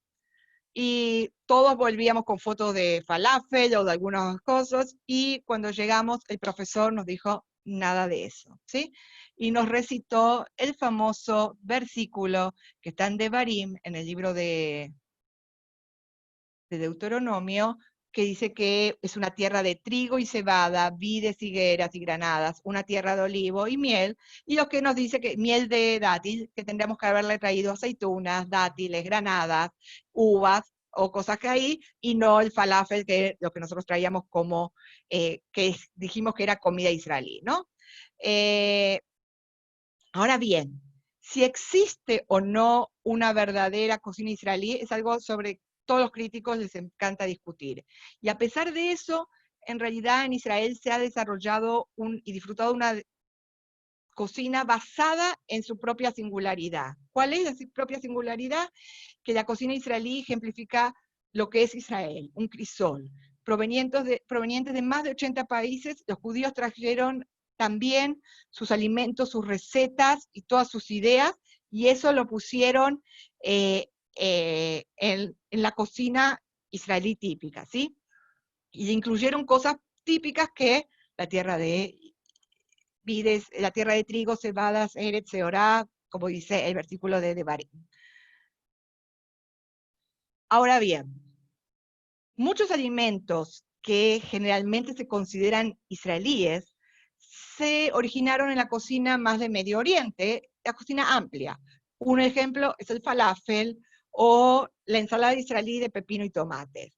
Y todos volvíamos con fotos de falafel o de algunas cosas, y cuando llegamos el profesor nos dijo nada de eso, ¿sí? Y nos recitó el famoso versículo que está en Devarim, en el libro de Deuteronomio, que dice que es una tierra de trigo y cebada, vides, higueras y granadas, una tierra de olivo y miel, y lo que nos dice que miel de dátil, que tendríamos que haberle traído aceitunas, dátiles, granadas, uvas o cosas que hay, y no el falafel, que es lo que nosotros traíamos como, dijimos que era comida israelí, ¿no? Ahora bien, si existe o no una verdadera cocina israelí, es algo sobre todos los críticos les encanta discutir. Y a pesar de eso, en realidad en Israel se ha desarrollado y disfrutado una cocina basada en su propia singularidad. ¿Cuál es la propia singularidad? Que la cocina israelí ejemplifica lo que es Israel, un crisol. Provenientes de más de 80 países, los judíos trajeron también sus alimentos, sus recetas y todas sus ideas, y eso lo pusieron en la cocina israelí típica, ¿sí? Y incluyeron cosas típicas que la tierra de vides, la tierra de trigo, cebadas, eretz, seorá, como dice el versículo de Devarim. Ahora bien, muchos alimentos que generalmente se consideran israelíes se originaron en la cocina más de Medio Oriente, la cocina amplia. Un ejemplo es el falafel o la ensalada israelí de pepino y tomate.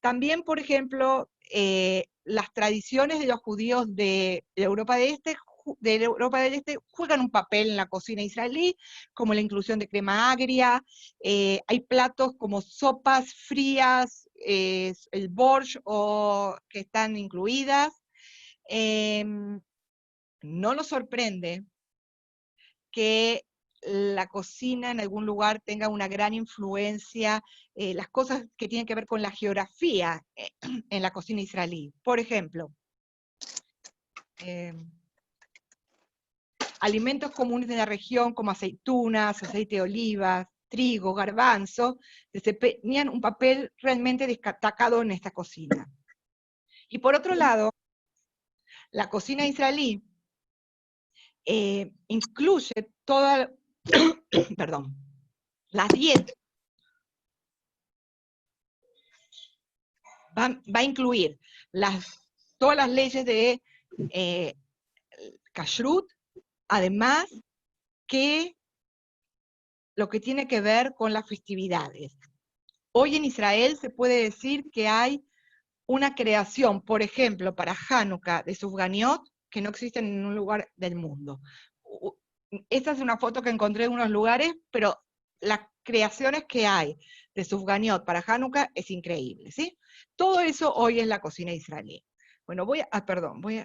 También, por ejemplo, las tradiciones de los judíos de Europa de Este de Europa del Este juegan un papel en la cocina israelí, como la inclusión de crema agria, hay platos como sopas frías, el borscht, que están incluidas. No nos sorprende que la cocina en algún lugar tenga una gran influencia, las cosas que tienen que ver con la geografía en la cocina israelí. Por ejemplo, alimentos comunes de la región como aceitunas, aceite de oliva, trigo, garbanzo, tenían un papel realmente destacado en esta cocina. Y por otro lado, la cocina israelí incluye toda, perdón, las dietas, va a incluir todas las leyes de kashrut, además que lo que tiene que ver con las festividades. Hoy en Israel se puede decir que hay una creación, por ejemplo, para Hanukkah de Sufganiot, que no existe en ningún lugar del mundo. Esta es una foto que encontré en unos lugares, pero las creaciones que hay de Sufganiot para Hanukkah es increíble, ¿sí? Todo eso hoy es la cocina israelí. Bueno, voy a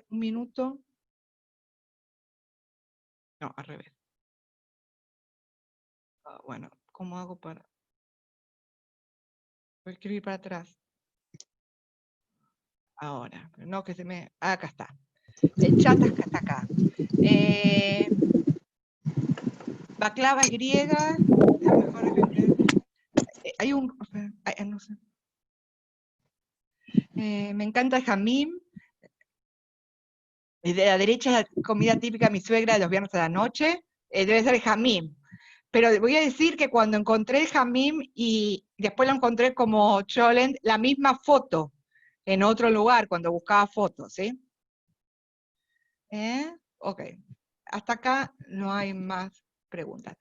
un minuto. No, al revés. Bueno, ¿cómo hago para...? Voy a escribir para atrás. Ahora, no que se me... acá está. El chat está acá. Baklava griega. Hay un... no sé. Me encanta el jamim. De la derecha es la comida típica de mi suegra de los viernes a la noche. Debe ser el jamim. Pero voy a decir que cuando encontré el jamim y después lo encontré como cholent, la misma foto en otro lugar cuando buscaba fotos, ¿sí? Ok. Hasta acá no hay más preguntas.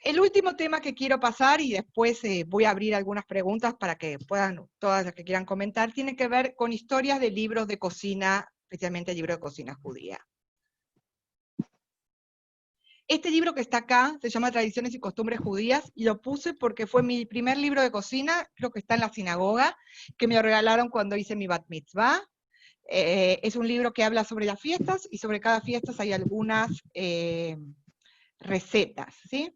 El último tema que quiero pasar, y después voy a abrir algunas preguntas para que puedan, todas las que quieran comentar, tiene que ver con historias de libros de cocina, especialmente el libro de cocina judía. Este libro que está acá se llama Tradiciones y Costumbres Judías, y lo puse porque fue mi primer libro de cocina, creo que está en la sinagoga, que me regalaron cuando hice mi bat mitzvah. Es un libro que habla sobre las fiestas, y sobre cada fiesta hay algunas recetas, ¿sí?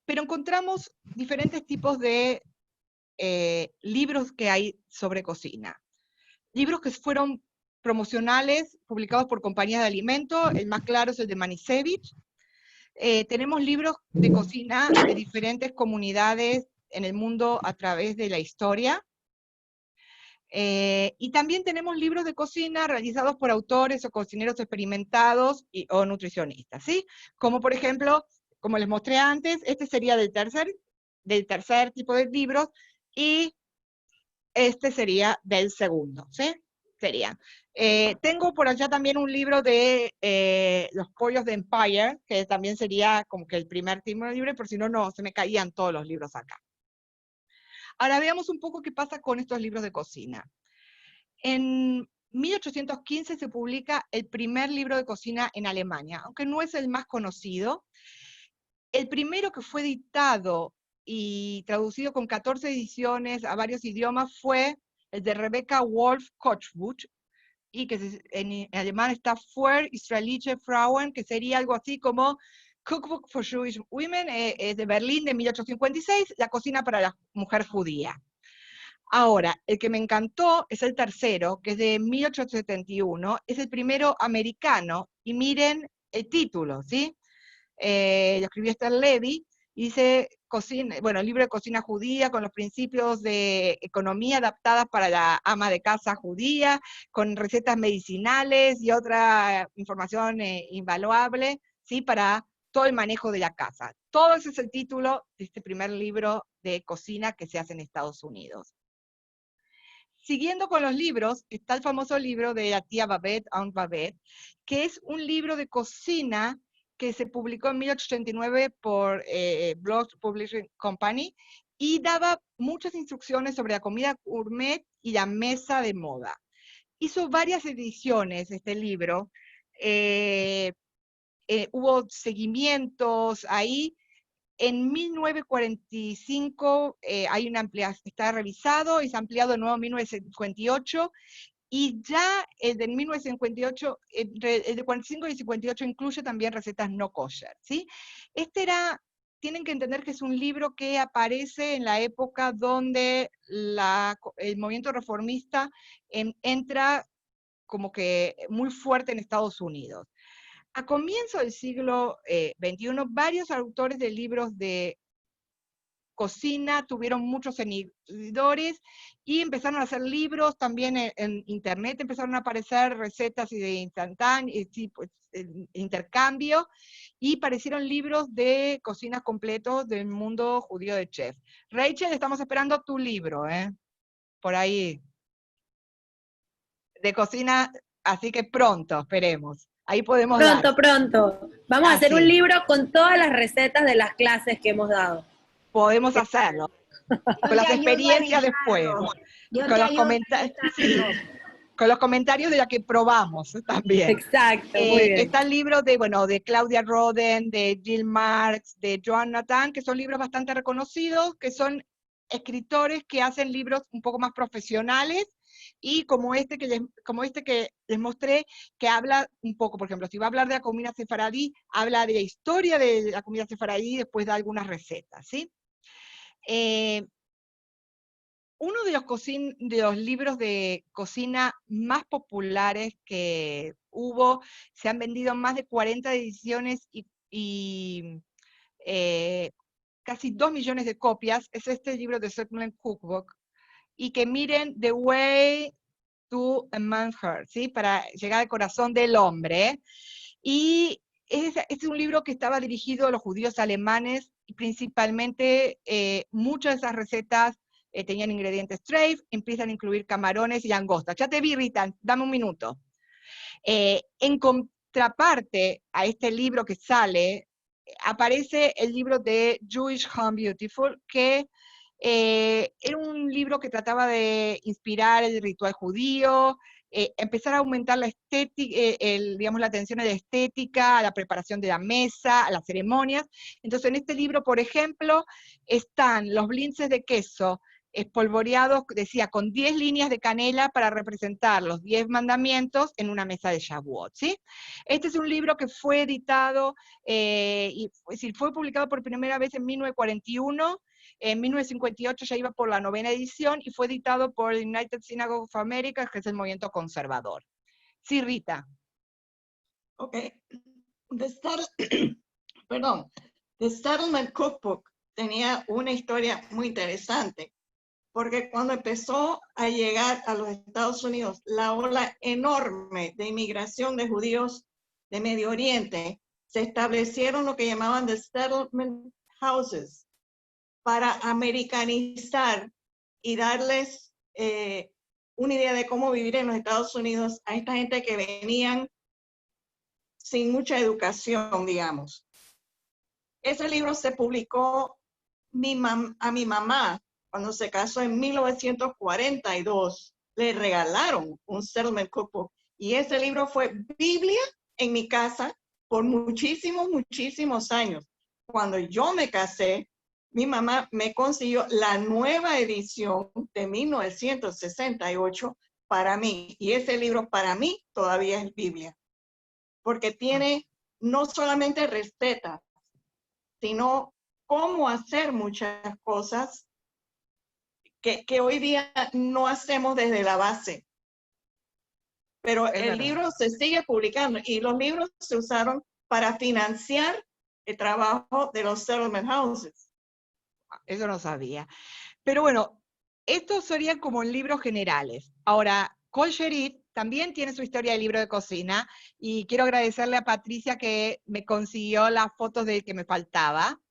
Pero encontramos diferentes tipos de libros que hay sobre cocina. Libros que fueron promocionales, publicados por compañías de alimentos, el más claro es el de Manisevich. Tenemos libros de cocina de diferentes comunidades en el mundo a través de la historia. Y también tenemos libros de cocina realizados por autores o cocineros experimentados o nutricionistas, ¿sí? Como por ejemplo, como les mostré antes, este sería del tercer tipo de libros, y este sería del segundo, ¿sí? Tengo por allá también un libro de los pollos de Empire, que también sería como que el primer tipo de libro, por si no, no, se me caían todos los libros acá. Ahora veamos un poco qué pasa con estos libros de cocina. En 1815 se publica el primer libro de cocina en Alemania, aunque no es el más conocido. El primero que fue editado y traducido con 14 ediciones a varios idiomas fue el de Rebecca Wolf Kochbuch, y que en alemán está Für Israelische Frauen, que sería algo así como Cookbook for Jewish Women, de Berlín de 1856, la cocina para la mujer judía. Ahora, el que me encantó es el tercero, que es de 1871, es el primero americano, y miren el título, ¿sí? Lo escribió Esther Levy, y dice, libro de cocina judía con los principios de economía adaptadas para la ama de casa judía, con recetas medicinales y otra información invaluable, ¿sí? Para todo el manejo de la casa. Todo ese es el título de este primer libro de cocina que se hace en Estados Unidos. Siguiendo con los libros, está el famoso libro de la tía Babette, Aunt Babette, que es un libro de cocina que se publicó en 1889 por Bloch Publishing Company, y daba muchas instrucciones sobre la comida gourmet y la mesa de moda. hizo varias ediciones este libro. Hubo seguimientos ahí. En 1945 hay una ampliación, está revisado y se ha ampliado de nuevo en 1958, y ya el de 1958, el de 45 y 58 incluye también recetas no kosher, ¿sí? Tienen que entender que es un libro que aparece en la época donde el movimiento reformista entra como que muy fuerte en Estados Unidos. A comienzo del siglo XXI, varios autores de libros de cocina tuvieron muchos seguidores y empezaron a hacer libros también en internet, empezaron a aparecer recetas y de instantáneo, intercambio, y aparecieron libros de cocinas completos del mundo judío de chef. Rachel, estamos esperando tu libro, por ahí, de cocina, así que pronto, esperemos. Ahí podemos dar. Pronto. Vamos a hacer un Así. libro con todas las recetas de las clases que hemos dado. Podemos hacerlo. Con las experiencias después. Con los comentarios de la que probamos también. Exacto, muy bien. Está el libro de Claudia Roden, de Jill Marks, de Joan Nathan, que son libros bastante reconocidos, que son escritores que hacen libros un poco más profesionales, y como este que les mostré, que habla un poco, por ejemplo, si va a hablar de la comida sefaradí, habla de la historia de la comida sefaradí y después da algunas recetas, ¿sí? Uno de los libros de cocina más populares que hubo, se han vendido más de 40 ediciones y casi 2 millones de copias, es este libro de Settlement Cookbook, y que miren The Way to a Man's Heart, ¿sí? Para llegar al corazón del hombre. Y es un libro que estaba dirigido a los judíos alemanes, y principalmente muchas de esas recetas tenían ingredientes treif, empiezan a incluir camarones y langostas. Ya te vi, Rita, dame un minuto. En contraparte a este libro que sale, aparece el libro de Jewish Home Beautiful, que era un libro que trataba de inspirar el ritual judío, empezar a aumentar la estética, digamos, la atención a la estética, a la preparación de la mesa, a las ceremonias. Entonces, en este libro, por ejemplo, están los blintzes de queso espolvoreados, decía, con 10 líneas de canela para representar los 10 mandamientos en una mesa de Shavuot, ¿sí? Este es un libro que fue editado, fue publicado por primera vez en 1941, en 1958 ya iba por la 9ª edición, y fue editado por el United Synagogue of America, que es el movimiento conservador. Sí, Rita. Ok. The Settlement Cookbook tenía una historia muy interesante, porque cuando empezó a llegar a los Estados Unidos la ola enorme de inmigración de judíos de Medio Oriente, se establecieron lo que llamaban the settlement houses, para americanizar y darles una idea de cómo vivir en los Estados Unidos a esta gente que venían sin mucha educación, digamos. Ese libro se publicó a mi mamá cuando se casó en 1942. Le regalaron un Settlement Cookbook, y ese libro fue Biblia en mi casa por muchísimos años. Cuando yo me casé, mi mamá me consiguió la nueva edición de 1968 para mí, y ese libro para mí todavía es Biblia, porque tiene no solamente recetas, sino cómo hacer muchas cosas que hoy día no hacemos desde la base. Pero el libro se sigue publicando, y los libros se usaron para financiar el trabajo de los settlement houses. Eso no sabía. Pero bueno, estos serían como libros generales. Ahora, Kol Sherit también tiene su historia de libro de cocina, y quiero agradecerle a Patricia que me consiguió las fotos del que me faltaba.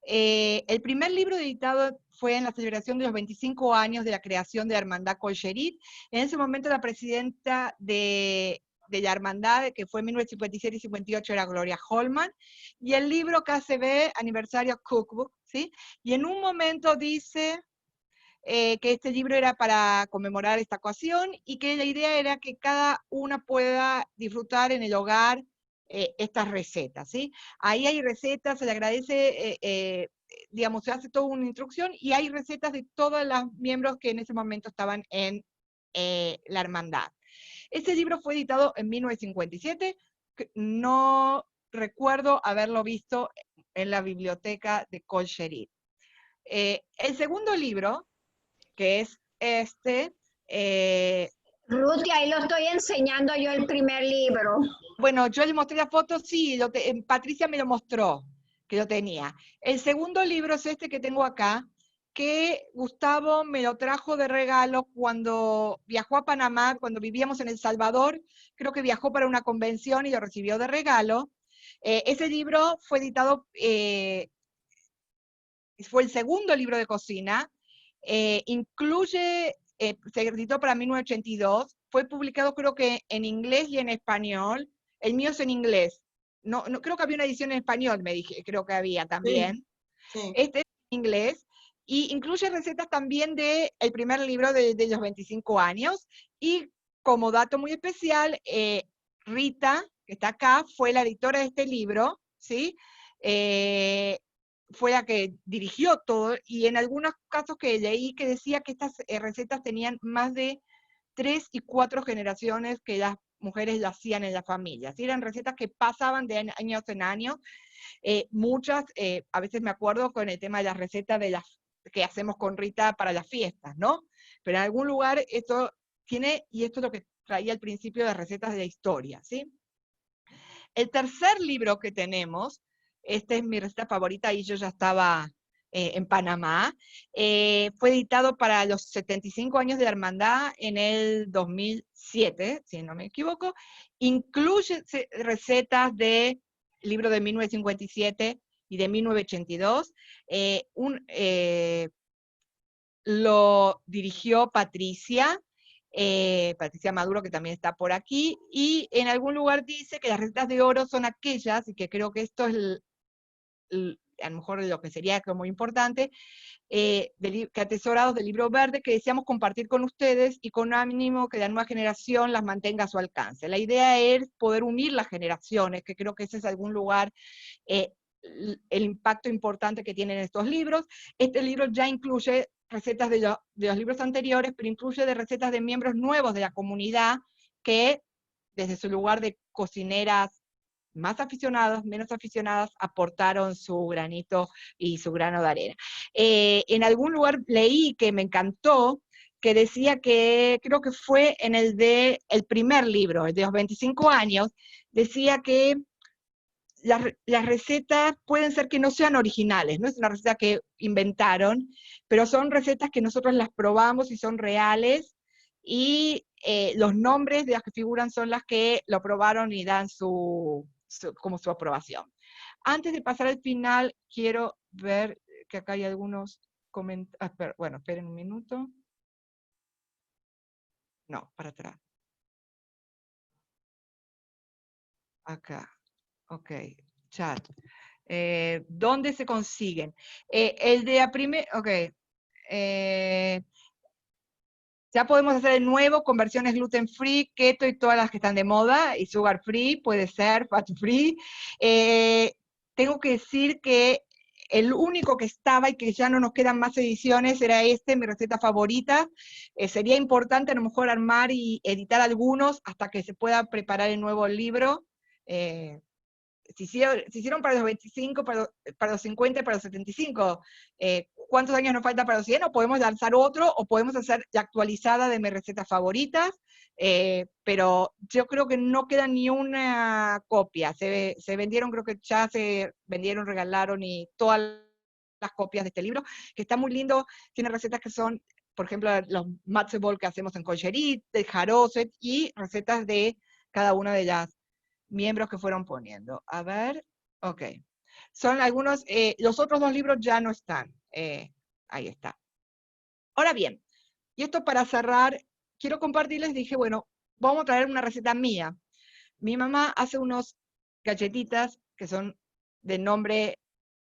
El primer libro editado fue en la celebración de los 25 años de la creación de la Hermandad Kol Sherit. En ese momento la presidenta de la hermandad, que fue en 1957 y 58, era Gloria Holman, y el libro KCB, Aniversario Cookbook, ¿sí? Y en un momento dice que este libro era para conmemorar esta ocasión y que la idea era que cada una pueda disfrutar en el hogar estas recetas, ¿sí? Ahí hay recetas, se le agradece, digamos, se hace toda una instrucción y hay recetas de todos los miembros que en ese momento estaban en la hermandad. Este libro fue editado en 1957, no recuerdo haberlo visto en la biblioteca de Colcherit. El segundo libro, que es este... Ruth, ahí lo estoy enseñando yo el primer libro. Bueno, yo le mostré la foto, sí, Patricia me lo mostró, que lo tenía. El segundo libro es este que tengo acá, que Gustavo me lo trajo de regalo cuando viajó a Panamá, cuando vivíamos en El Salvador, creo que viajó para una convención y lo recibió de regalo. Ese libro fue editado, fue el segundo libro de cocina, incluye, se editó para 1982, fue publicado creo que en inglés y en español, el mío es en inglés, no creo que había una edición en español, creo que había también. Sí, sí. Este es en inglés, y incluye recetas también del primer libro de los 25 años, y como dato muy especial, Rita, que está acá, fue la editora de este libro, ¿sí? Fue la que dirigió todo, y en algunos casos que leí que decía que estas recetas tenían más de 3 y 4 generaciones que las mujeres las hacían en la familia. ¿Sí? Eran recetas que pasaban de años en años. Muchas, a veces me acuerdo con el tema de las recetas que hacemos con Rita para las fiestas, ¿no? Pero en algún lugar esto tiene, y esto es lo que traía al principio de recetas de la historia, ¿sí? El tercer libro que tenemos, esta es mi receta favorita y yo ya estaba en Panamá, fue editado para los 75 años de la hermandad en el 2007, si no me equivoco, incluye recetas del libro de 1957 y de 1982, lo dirigió Patricia Maduro, que también está por aquí, y en algún lugar dice que las recetas de oro son aquellas, y que creo que esto es a lo mejor lo que sería como importante, que atesorados del libro verde, que deseamos compartir con ustedes y con ánimo que la nueva generación las mantenga a su alcance. La idea es poder unir las generaciones, que creo que ese es algún lugar el impacto importante que tienen estos libros. Este libro ya incluye recetas de los libros anteriores, pero incluye de recetas de miembros nuevos de la comunidad que desde su lugar de cocineras más aficionadas, menos aficionadas, aportaron su granito y su grano de arena. En algún lugar leí que me encantó, que decía que, creo que fue en el primer libro, el de los 25 años, decía que las recetas pueden ser que no sean originales, no es una receta que inventaron, pero son recetas que nosotros las probamos y son reales, y los nombres de las que figuran son las que lo probaron y dan como su aprobación. Antes de pasar al final, quiero ver que acá hay algunos comentarios. Bueno, esperen un minuto. No, para atrás. Acá. Ok, chat. ¿Dónde se consiguen? El de la primera, ok. Ya podemos hacer de nuevo con versiones gluten free, keto y todas las que están de moda, y sugar free, puede ser, fat free. Tengo que decir que el único que estaba y que ya no nos quedan más ediciones era mi receta favorita. Sería importante a lo mejor armar y editar algunos hasta que se pueda preparar el nuevo libro. Se hicieron para los 25, para los 50, para los 75. ¿Cuántos años nos falta para los 100? O podemos lanzar otro, o podemos hacer la actualizada de mis recetas favoritas, pero yo creo que no queda ni una copia. Se vendieron, creo que ya se vendieron, regalaron, y todas las copias de este libro, que está muy lindo. Tiene recetas que son, por ejemplo, los matzo ball que hacemos en Colcherit, de Jaroset, y recetas de cada una de las miembros que fueron poniendo. A ver, ok. Son algunos, los otros dos libros ya no están. Ahí está. Ahora bien, y esto para cerrar, quiero compartirles, dije, bueno, vamos a traer una receta mía. Mi mamá hace unos galletitas que son de nombre,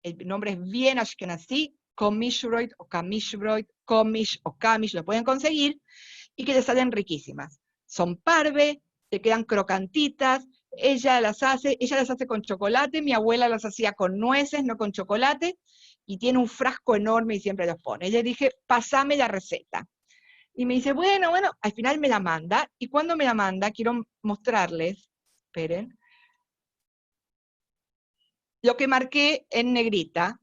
el nombre es bien ashkenazí, Komishroid o Kamishroid, Comish o Camish, lo pueden conseguir, y que les salen riquísimas. Son parve, te quedan crocantitas, ella las hace con chocolate, mi abuela las hacía con nueces, no con chocolate, y tiene un frasco enorme y siempre los pone. Le dije, pasame la receta. Y me dice, bueno, al final me la manda, y cuando me la manda, quiero mostrarles, esperen, lo que marqué en negrita,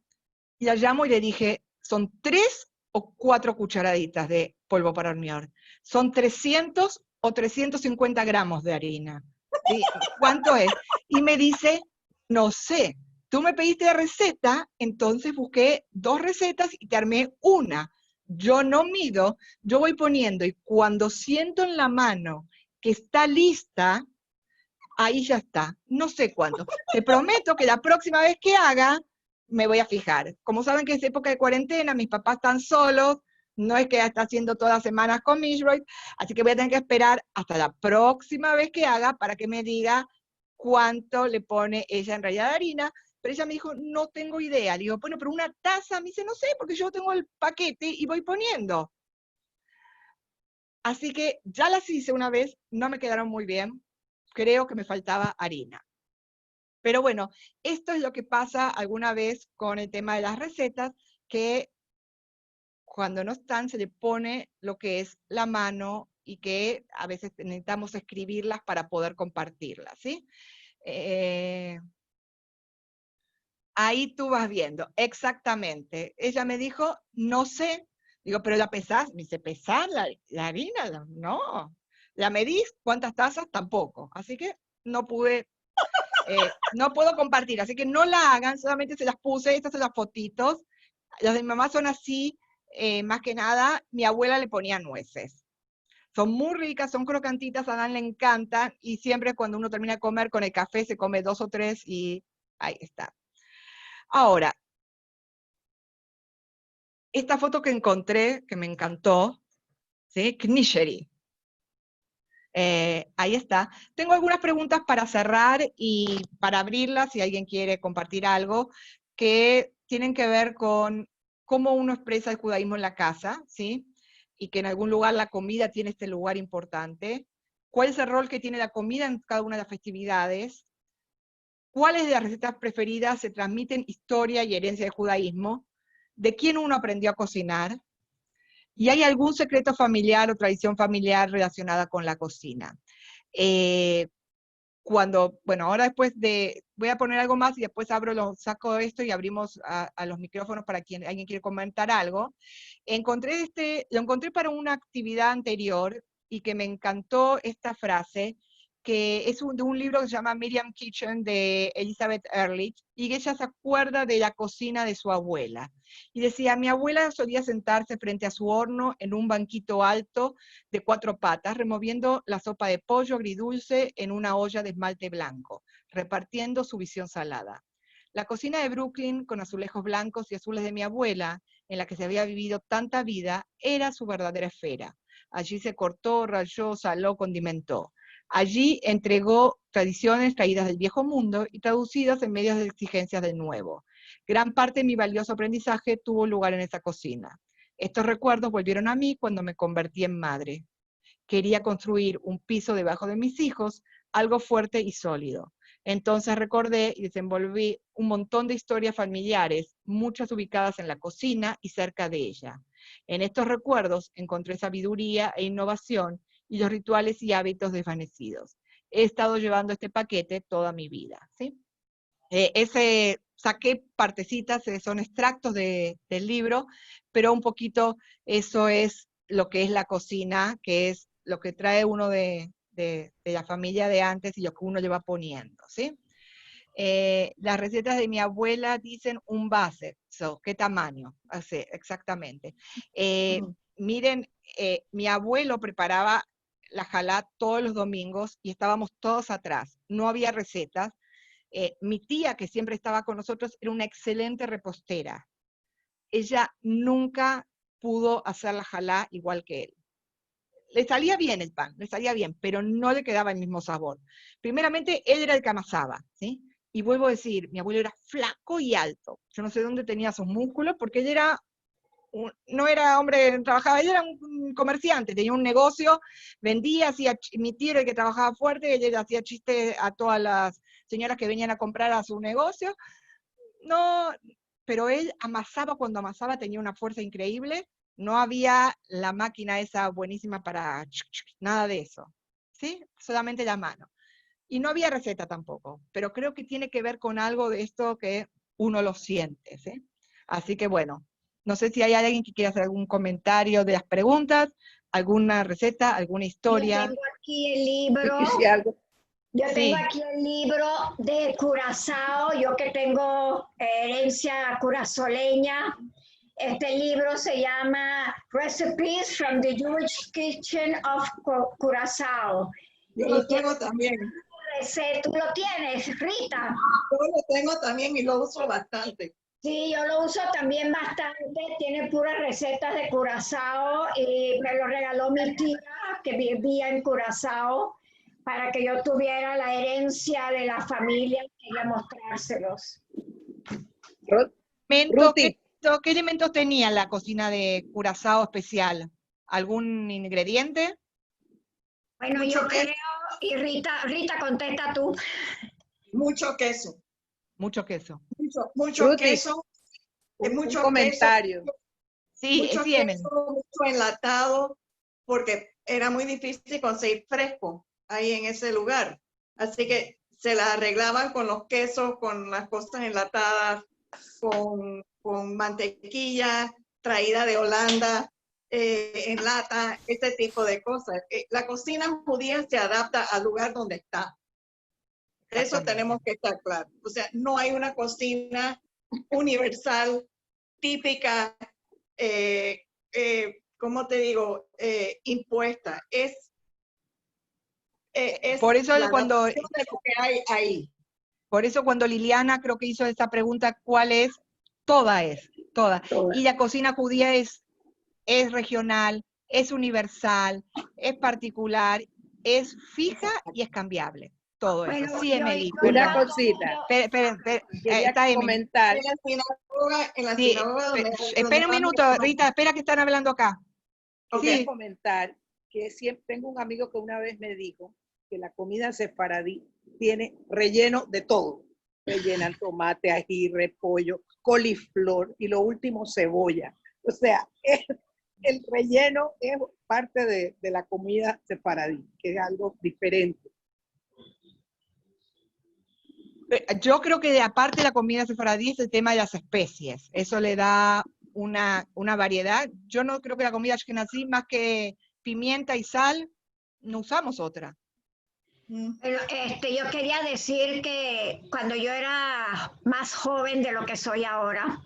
y la llamo y le dije, son 3 o 4 cucharaditas de polvo para hornear. Son 300 o 350 gramos de harina. ¿Sí? ¿Cuánto es? Y me dice, no sé. Tú me pediste la receta, entonces busqué 2 recetas y te armé una. Yo no mido, yo voy poniendo, y cuando siento en la mano que está lista, ahí ya está. No sé cuándo. Te prometo que la próxima vez que haga, me voy a fijar. Como saben que es época de cuarentena, mis papás están solos, no es que está haciendo todas las semanas con Mishroyd, así que voy a tener que esperar hasta la próxima vez que haga para que me diga cuánto le pone ella en realidad de harina, pero ella me dijo, no tengo idea. Le digo, bueno, pero una taza, me dice, no sé, porque yo tengo el paquete y voy poniendo. Así que ya las hice una vez, no me quedaron muy bien, creo que me faltaba harina. Pero bueno, esto es lo que pasa alguna vez con el tema de las recetas, que cuando no están se le pone lo que es la mano y que a veces necesitamos escribirlas para poder compartirlas, ¿sí? Ahí tú vas viendo, exactamente. Ella me dijo, no sé. Digo, pero la pesás. Me dice, ¿pesás la harina? No. ¿La medís? ¿Cuántas tazas? Tampoco. Así que no pude. No puedo compartir, así que no la hagan, solamente se las puse, estas son las fotitos. Las de mi mamá son así, más que nada, mi abuela le ponía nueces. Son muy ricas, son crocantitas, a Dan le encantan, y siempre cuando uno termina de comer con el café se come 2 o 3 y ahí está. Ahora, esta foto que encontré, que me encantó, ¿sí? Knisheri. Ahí está. Tengo algunas preguntas para cerrar y para abrirlas, si alguien quiere compartir algo, que tienen que ver con cómo uno expresa el judaísmo en la casa, ¿sí? Y que en algún lugar la comida tiene este lugar importante. ¿Cuál es el rol que tiene la comida en cada una de las festividades? ¿Cuáles de las recetas preferidas se transmiten historia y herencia del judaísmo? ¿De quién uno aprendió a cocinar? ¿Y hay algún secreto familiar o tradición familiar relacionada con la cocina? Bueno, ahora voy a poner algo más y después saco esto y abrimos a los micrófonos para quien alguien quiere comentar algo. Lo encontré para una actividad anterior y que me encantó esta frase, que es de un libro que se llama Miriam Kitchen de Elizabeth Ehrlich, y ella se acuerda de la cocina de su abuela. Y decía, mi abuela solía sentarse frente a su horno en un banquito alto de 4 patas, removiendo la sopa de pollo agridulce en una olla de esmalte blanco, repartiendo su visión salada. La cocina de Brooklyn, con azulejos blancos y azules de mi abuela, en la que se había vivido tanta vida, era su verdadera esfera. Allí se cortó, rayó, saló, condimentó. Allí entregó tradiciones traídas del viejo mundo y traducidas en medios de exigencias del nuevo. Gran parte de mi valioso aprendizaje tuvo lugar en esa cocina. Estos recuerdos volvieron a mí cuando me convertí en madre. Quería construir un piso debajo de mis hijos, algo fuerte y sólido. Entonces recordé y desenvolví un montón de historias familiares, muchas ubicadas en la cocina y cerca de ella. En estos recuerdos encontré sabiduría e innovación y los rituales y hábitos desvanecidos. He estado llevando este paquete toda mi vida, ¿sí? Saqué partecitas, son extractos del libro, pero un poquito eso es lo que es la cocina, que es lo que trae uno de la familia de antes y lo que uno le va poniendo, ¿sí? Las recetas de mi abuela dicen un base, ¿qué tamaño? Así, exactamente. Miren, mi abuelo preparaba la jalá todos los domingos y estábamos todos atrás, no había recetas. Mi tía, que siempre estaba con nosotros, era una excelente repostera. Ella nunca pudo hacer la jalá igual que él. Le salía bien el pan, le salía bien, pero no le quedaba el mismo sabor. Primeramente, él era el que amasaba, ¿sí? Y vuelvo a decir, mi abuelo era flaco y alto. Yo no sé dónde tenía esos músculos, porque él era no era hombre, trabajaba, ella era un comerciante, tenía un negocio, vendía, mi tío era el que trabajaba fuerte, ella hacía chistes a todas las señoras que venían a comprar a su negocio, no, pero él amasaba, cuando amasaba tenía una fuerza increíble, no había la máquina esa buenísima para nada de eso, ¿sí? Solamente la mano. Y no había receta tampoco, pero creo que tiene que ver con algo de esto que uno lo siente, ¿sí? Así que bueno, no sé si hay alguien que quiera hacer algún comentario de las preguntas, alguna receta, alguna historia. Yo tengo aquí el libro. Sí, algo. Yo Sí. tengo aquí el libro de Curazao, yo que tengo herencia curazoleña. Este libro se llama Recipes from the Jewish Kitchen of Curazao. Yo lo tengo también. ¿Tú lo tienes, Rita? Yo lo tengo también y lo uso bastante. Sí, yo lo uso también bastante. Tiene puras recetas de Curazao y me lo regaló mi tía que vivía en Curazao para que yo tuviera la herencia de la familia. Quería mostrárselos. Ruti. ¿Qué elementos tenía la cocina de Curazao especial? ¿Algún ingrediente? Bueno, Mucho yo queso. creo, y Rita, contesta tú. Mucho queso. Mucho queso. Mucho Ruti, queso. Un comentario. Sí, Mucho sí, Emily. queso, mucho enlatado, porque era muy difícil conseguir fresco ahí en ese lugar. Así que se la arreglaban con los quesos, con las cosas enlatadas, con mantequilla traída de Holanda, en lata, este tipo de cosas. La cocina judía se adapta al lugar donde está. Eso tenemos que estar claros. O sea, no hay una cocina universal, típica, ¿cómo te digo? Impuesta. Es Por eso la cuando, adaptación de lo que hay ahí. por eso cuando Liliana creo que hizo esta pregunta, ¿cuál es? Toda es, toda. Y la cocina judía es regional, es universal, es particular, es fija y es cambiable. Todo eso. Bueno, Sí, Emily, Una perdón. cosita. Espera, Quería está Emily. comentar. En la Sí, sinagoga donde espera un minuto, Rita, espera que están hablando acá. Quería Sí. comentar que siempre tengo un amigo que una vez me dijo que la comida sefaradí tiene relleno de todo. Rellenan tomate, ají, repollo, coliflor y lo último cebolla. O sea, el relleno es parte de la comida sefaradí, que es algo diferente. Yo creo que aparte de la comida sefaradí es el tema de las especies. Eso le da una variedad. Yo no creo que la comida ashkenazí, más que pimienta y sal, no usamos otra. Pero, yo quería decir que cuando yo era más joven de lo que soy ahora,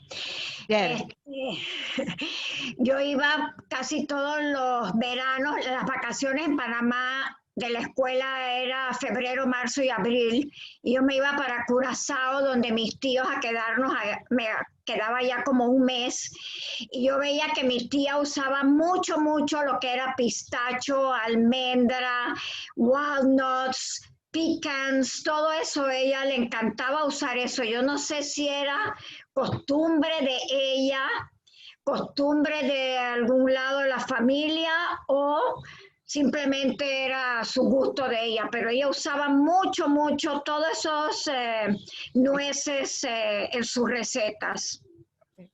yo iba casi todos los veranos, las vacaciones en Panamá de la escuela era febrero, marzo y abril, y yo me iba para Curazao, donde mis tíos a quedarnos, me quedaba ya como un mes, y yo veía que mi tía usaba mucho lo que era pistacho, almendra, walnuts, pecans, todo eso, a ella le encantaba usar eso. Yo no sé si era costumbre de ella, costumbre de algún lado de la familia o simplemente era su gusto de ella, pero ella usaba mucho todos esos nueces en sus recetas.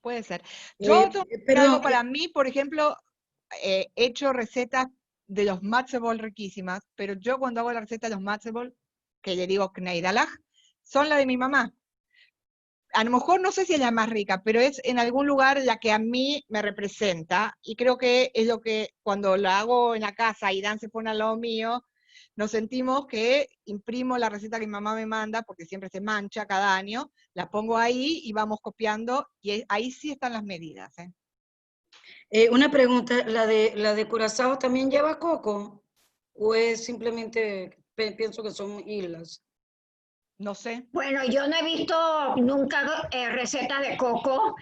Puede ser. Yo Pero para mí, por ejemplo, he hecho recetas de los matzo ball riquísimas, pero yo cuando hago la receta de los matzo ball, que le digo kneidalach, son las de mi mamá. A lo mejor no sé si es la más rica, pero es en algún lugar la que a mí me representa, y creo que es lo que cuando la hago en la casa y Dan se pone al lado mío, nos sentimos que imprimo la receta que mi mamá me manda, porque siempre se mancha cada año, la pongo ahí y vamos copiando, y ahí sí están las medidas. una pregunta, ¿la de Curazao también lleva coco? ¿O es simplemente, pienso que son islas? No sé. Bueno, yo no he visto nunca recetas de coco.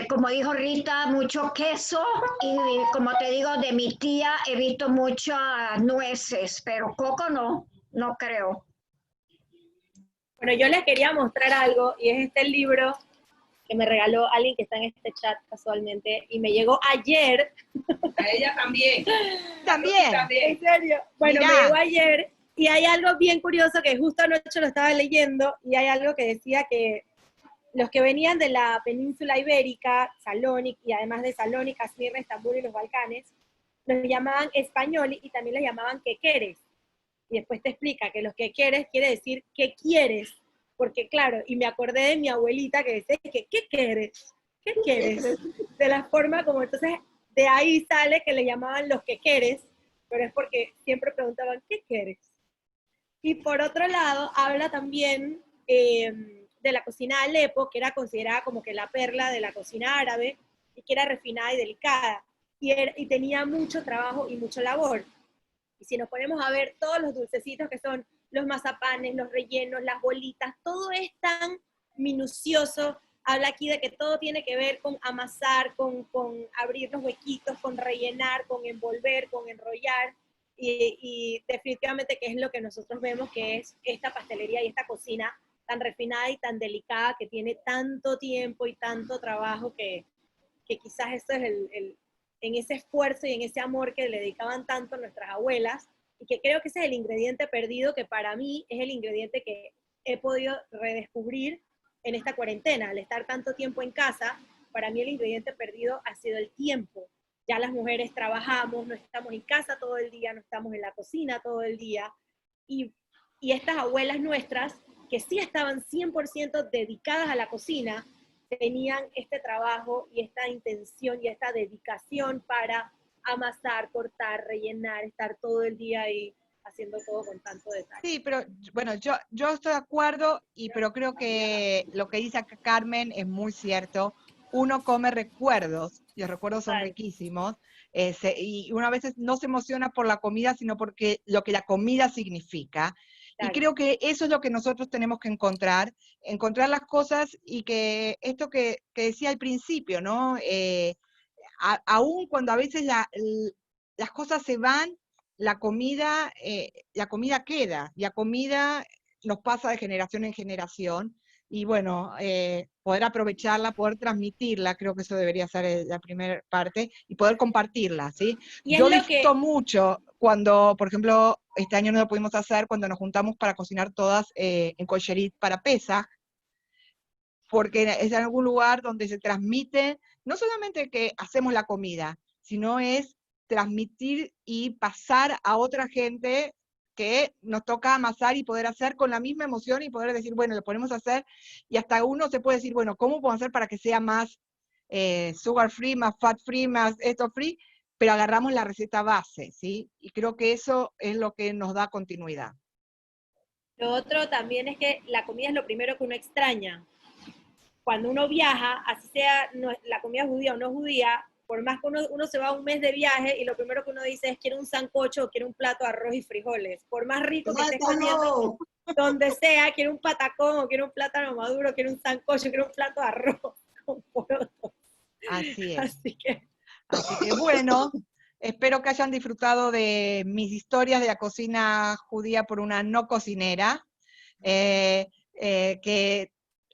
Como dijo Rita, mucho queso y como te digo, de mi tía he visto muchas nueces, pero coco no creo. Bueno, yo les quería mostrar algo y es este libro que me regaló alguien que está en este chat casualmente, y me llegó ayer. A ella también. También. ¿En serio? Bueno, Mirá. me llegó ayer, y hay algo bien curioso que justo anoche lo estaba leyendo, y hay algo que decía que los que venían de la península ibérica, Salónica, y además de Salónica, Esmirna, Estambul y los Balcanes, los llamaban españoles y también les llamaban quequeres. Y después te explica que los quequeres quiere decir ¿qué quieres? Porque claro, y me acordé de mi abuelita que decía que ¿qué quieres? ¿Qué quieres? De la forma como, entonces, de ahí sale que le llamaban los quequeres, pero es porque siempre preguntaban ¿qué quieres? Y por otro lado, habla también de la cocina de Alepo, que era considerada como que la perla de la cocina árabe, y que era refinada y delicada, y tenía mucho trabajo y mucha labor. Y si nos ponemos a ver todos los dulcecitos que son los mazapanes, los rellenos, las bolitas, todo es tan minucioso. Habla aquí de que todo tiene que ver con amasar, con abrir los huequitos, con rellenar, con envolver, con enrollar, y definitivamente que es lo que nosotros vemos que es esta pastelería y esta cocina tan refinada y tan delicada, que tiene tanto tiempo y tanto trabajo, que quizás esto es en ese esfuerzo y en ese amor que le dedicaban tanto nuestras abuelas, y que creo que ese es el ingrediente perdido, que para mí es el ingrediente que he podido redescubrir en esta cuarentena. Al estar tanto tiempo en casa, para mí el ingrediente perdido ha sido el tiempo. Ya las mujeres trabajamos, no estamos en casa todo el día, no estamos en la cocina todo el día, y estas abuelas nuestras, que sí estaban 100% dedicadas a la cocina, tenían este trabajo y esta intención y esta dedicación para amasar, cortar, rellenar, estar todo el día ahí haciendo todo con tanto detalle. Sí, pero bueno, yo estoy de acuerdo, pero creo que lo que dice acá Carmen es muy cierto. Uno come recuerdos, y los recuerdos son riquísimos, y uno a veces no se emociona por la comida, sino porque lo que la comida significa. Claro. Y creo que eso es lo que nosotros tenemos que encontrar las cosas, y que esto que decía al principio, ¿no? Aún cuando a veces las cosas se van, la comida queda, y la comida nos pasa de generación en generación, y bueno, poder aprovecharla, poder transmitirla, creo que eso debería ser la primera parte, y poder compartirla, ¿sí? Yo disfruto mucho cuando, por ejemplo, este año no lo pudimos hacer, cuando nos juntamos para cocinar todas en Kosherit para Pesach, porque es en algún lugar donde se transmite, no solamente que hacemos la comida, sino es transmitir y pasar a otra gente que nos toca amasar y poder hacer con la misma emoción, y poder decir, bueno, lo podemos hacer, y hasta uno se puede decir, bueno, ¿cómo podemos hacer para que sea más sugar free, más fat free, más esto free? Pero agarramos la receta base, ¿sí? Y creo que eso es lo que nos da continuidad. Lo otro también es que la comida es lo primero que uno extraña. Cuando uno viaja, así sea la comida judía o no judía, por más que uno se va un mes de viaje y lo primero que uno dice es quiero un sancocho o quiero un plato de arroz y frijoles. Por más rico que estés comiendo, donde sea, quiero un patacón o quiero un plátano maduro, quiero un sancocho, quiero un plato de arroz con porotos. Así es. Así que bueno, espero que hayan disfrutado de mis historias de la cocina judía por una no cocinera, que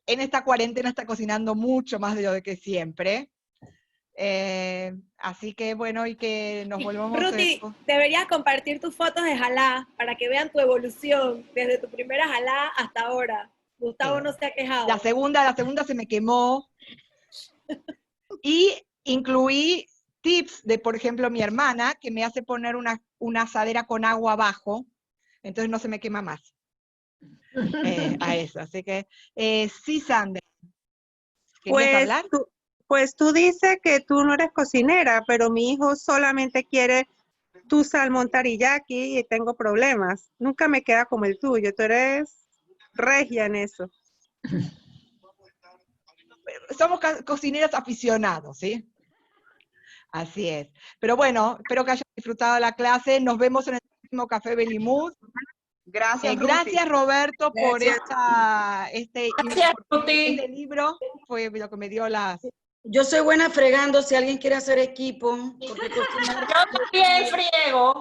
en esta cuarentena está cocinando mucho más de lo que siempre. Así que bueno, y que nos volvamos... Ruti, deberías compartir tus fotos de jalá para que vean tu evolución desde tu primera jalá hasta ahora. Gustavo no se ha quejado. La segunda se me quemó. Y incluí tips de, por ejemplo, mi hermana, que me hace poner una asadera con agua abajo, entonces no se me quema más. A eso, así que sí, Sander. ¿Querías hablar? Pues tú dices que tú no eres cocinera, pero mi hijo solamente quiere tu salmón teriyaki y tengo problemas. Nunca me queda como el tuyo, tú eres regia en eso. Somos cocineros aficionados, ¿sí? Así es. Pero bueno, espero que hayan disfrutado la clase. Nos vemos en el próximo Café Belimud. Gracias, gracias Roberto, por este libro. Fue lo que me dio las... Yo soy buena fregando si alguien quiere hacer equipo. Porque yo también friego.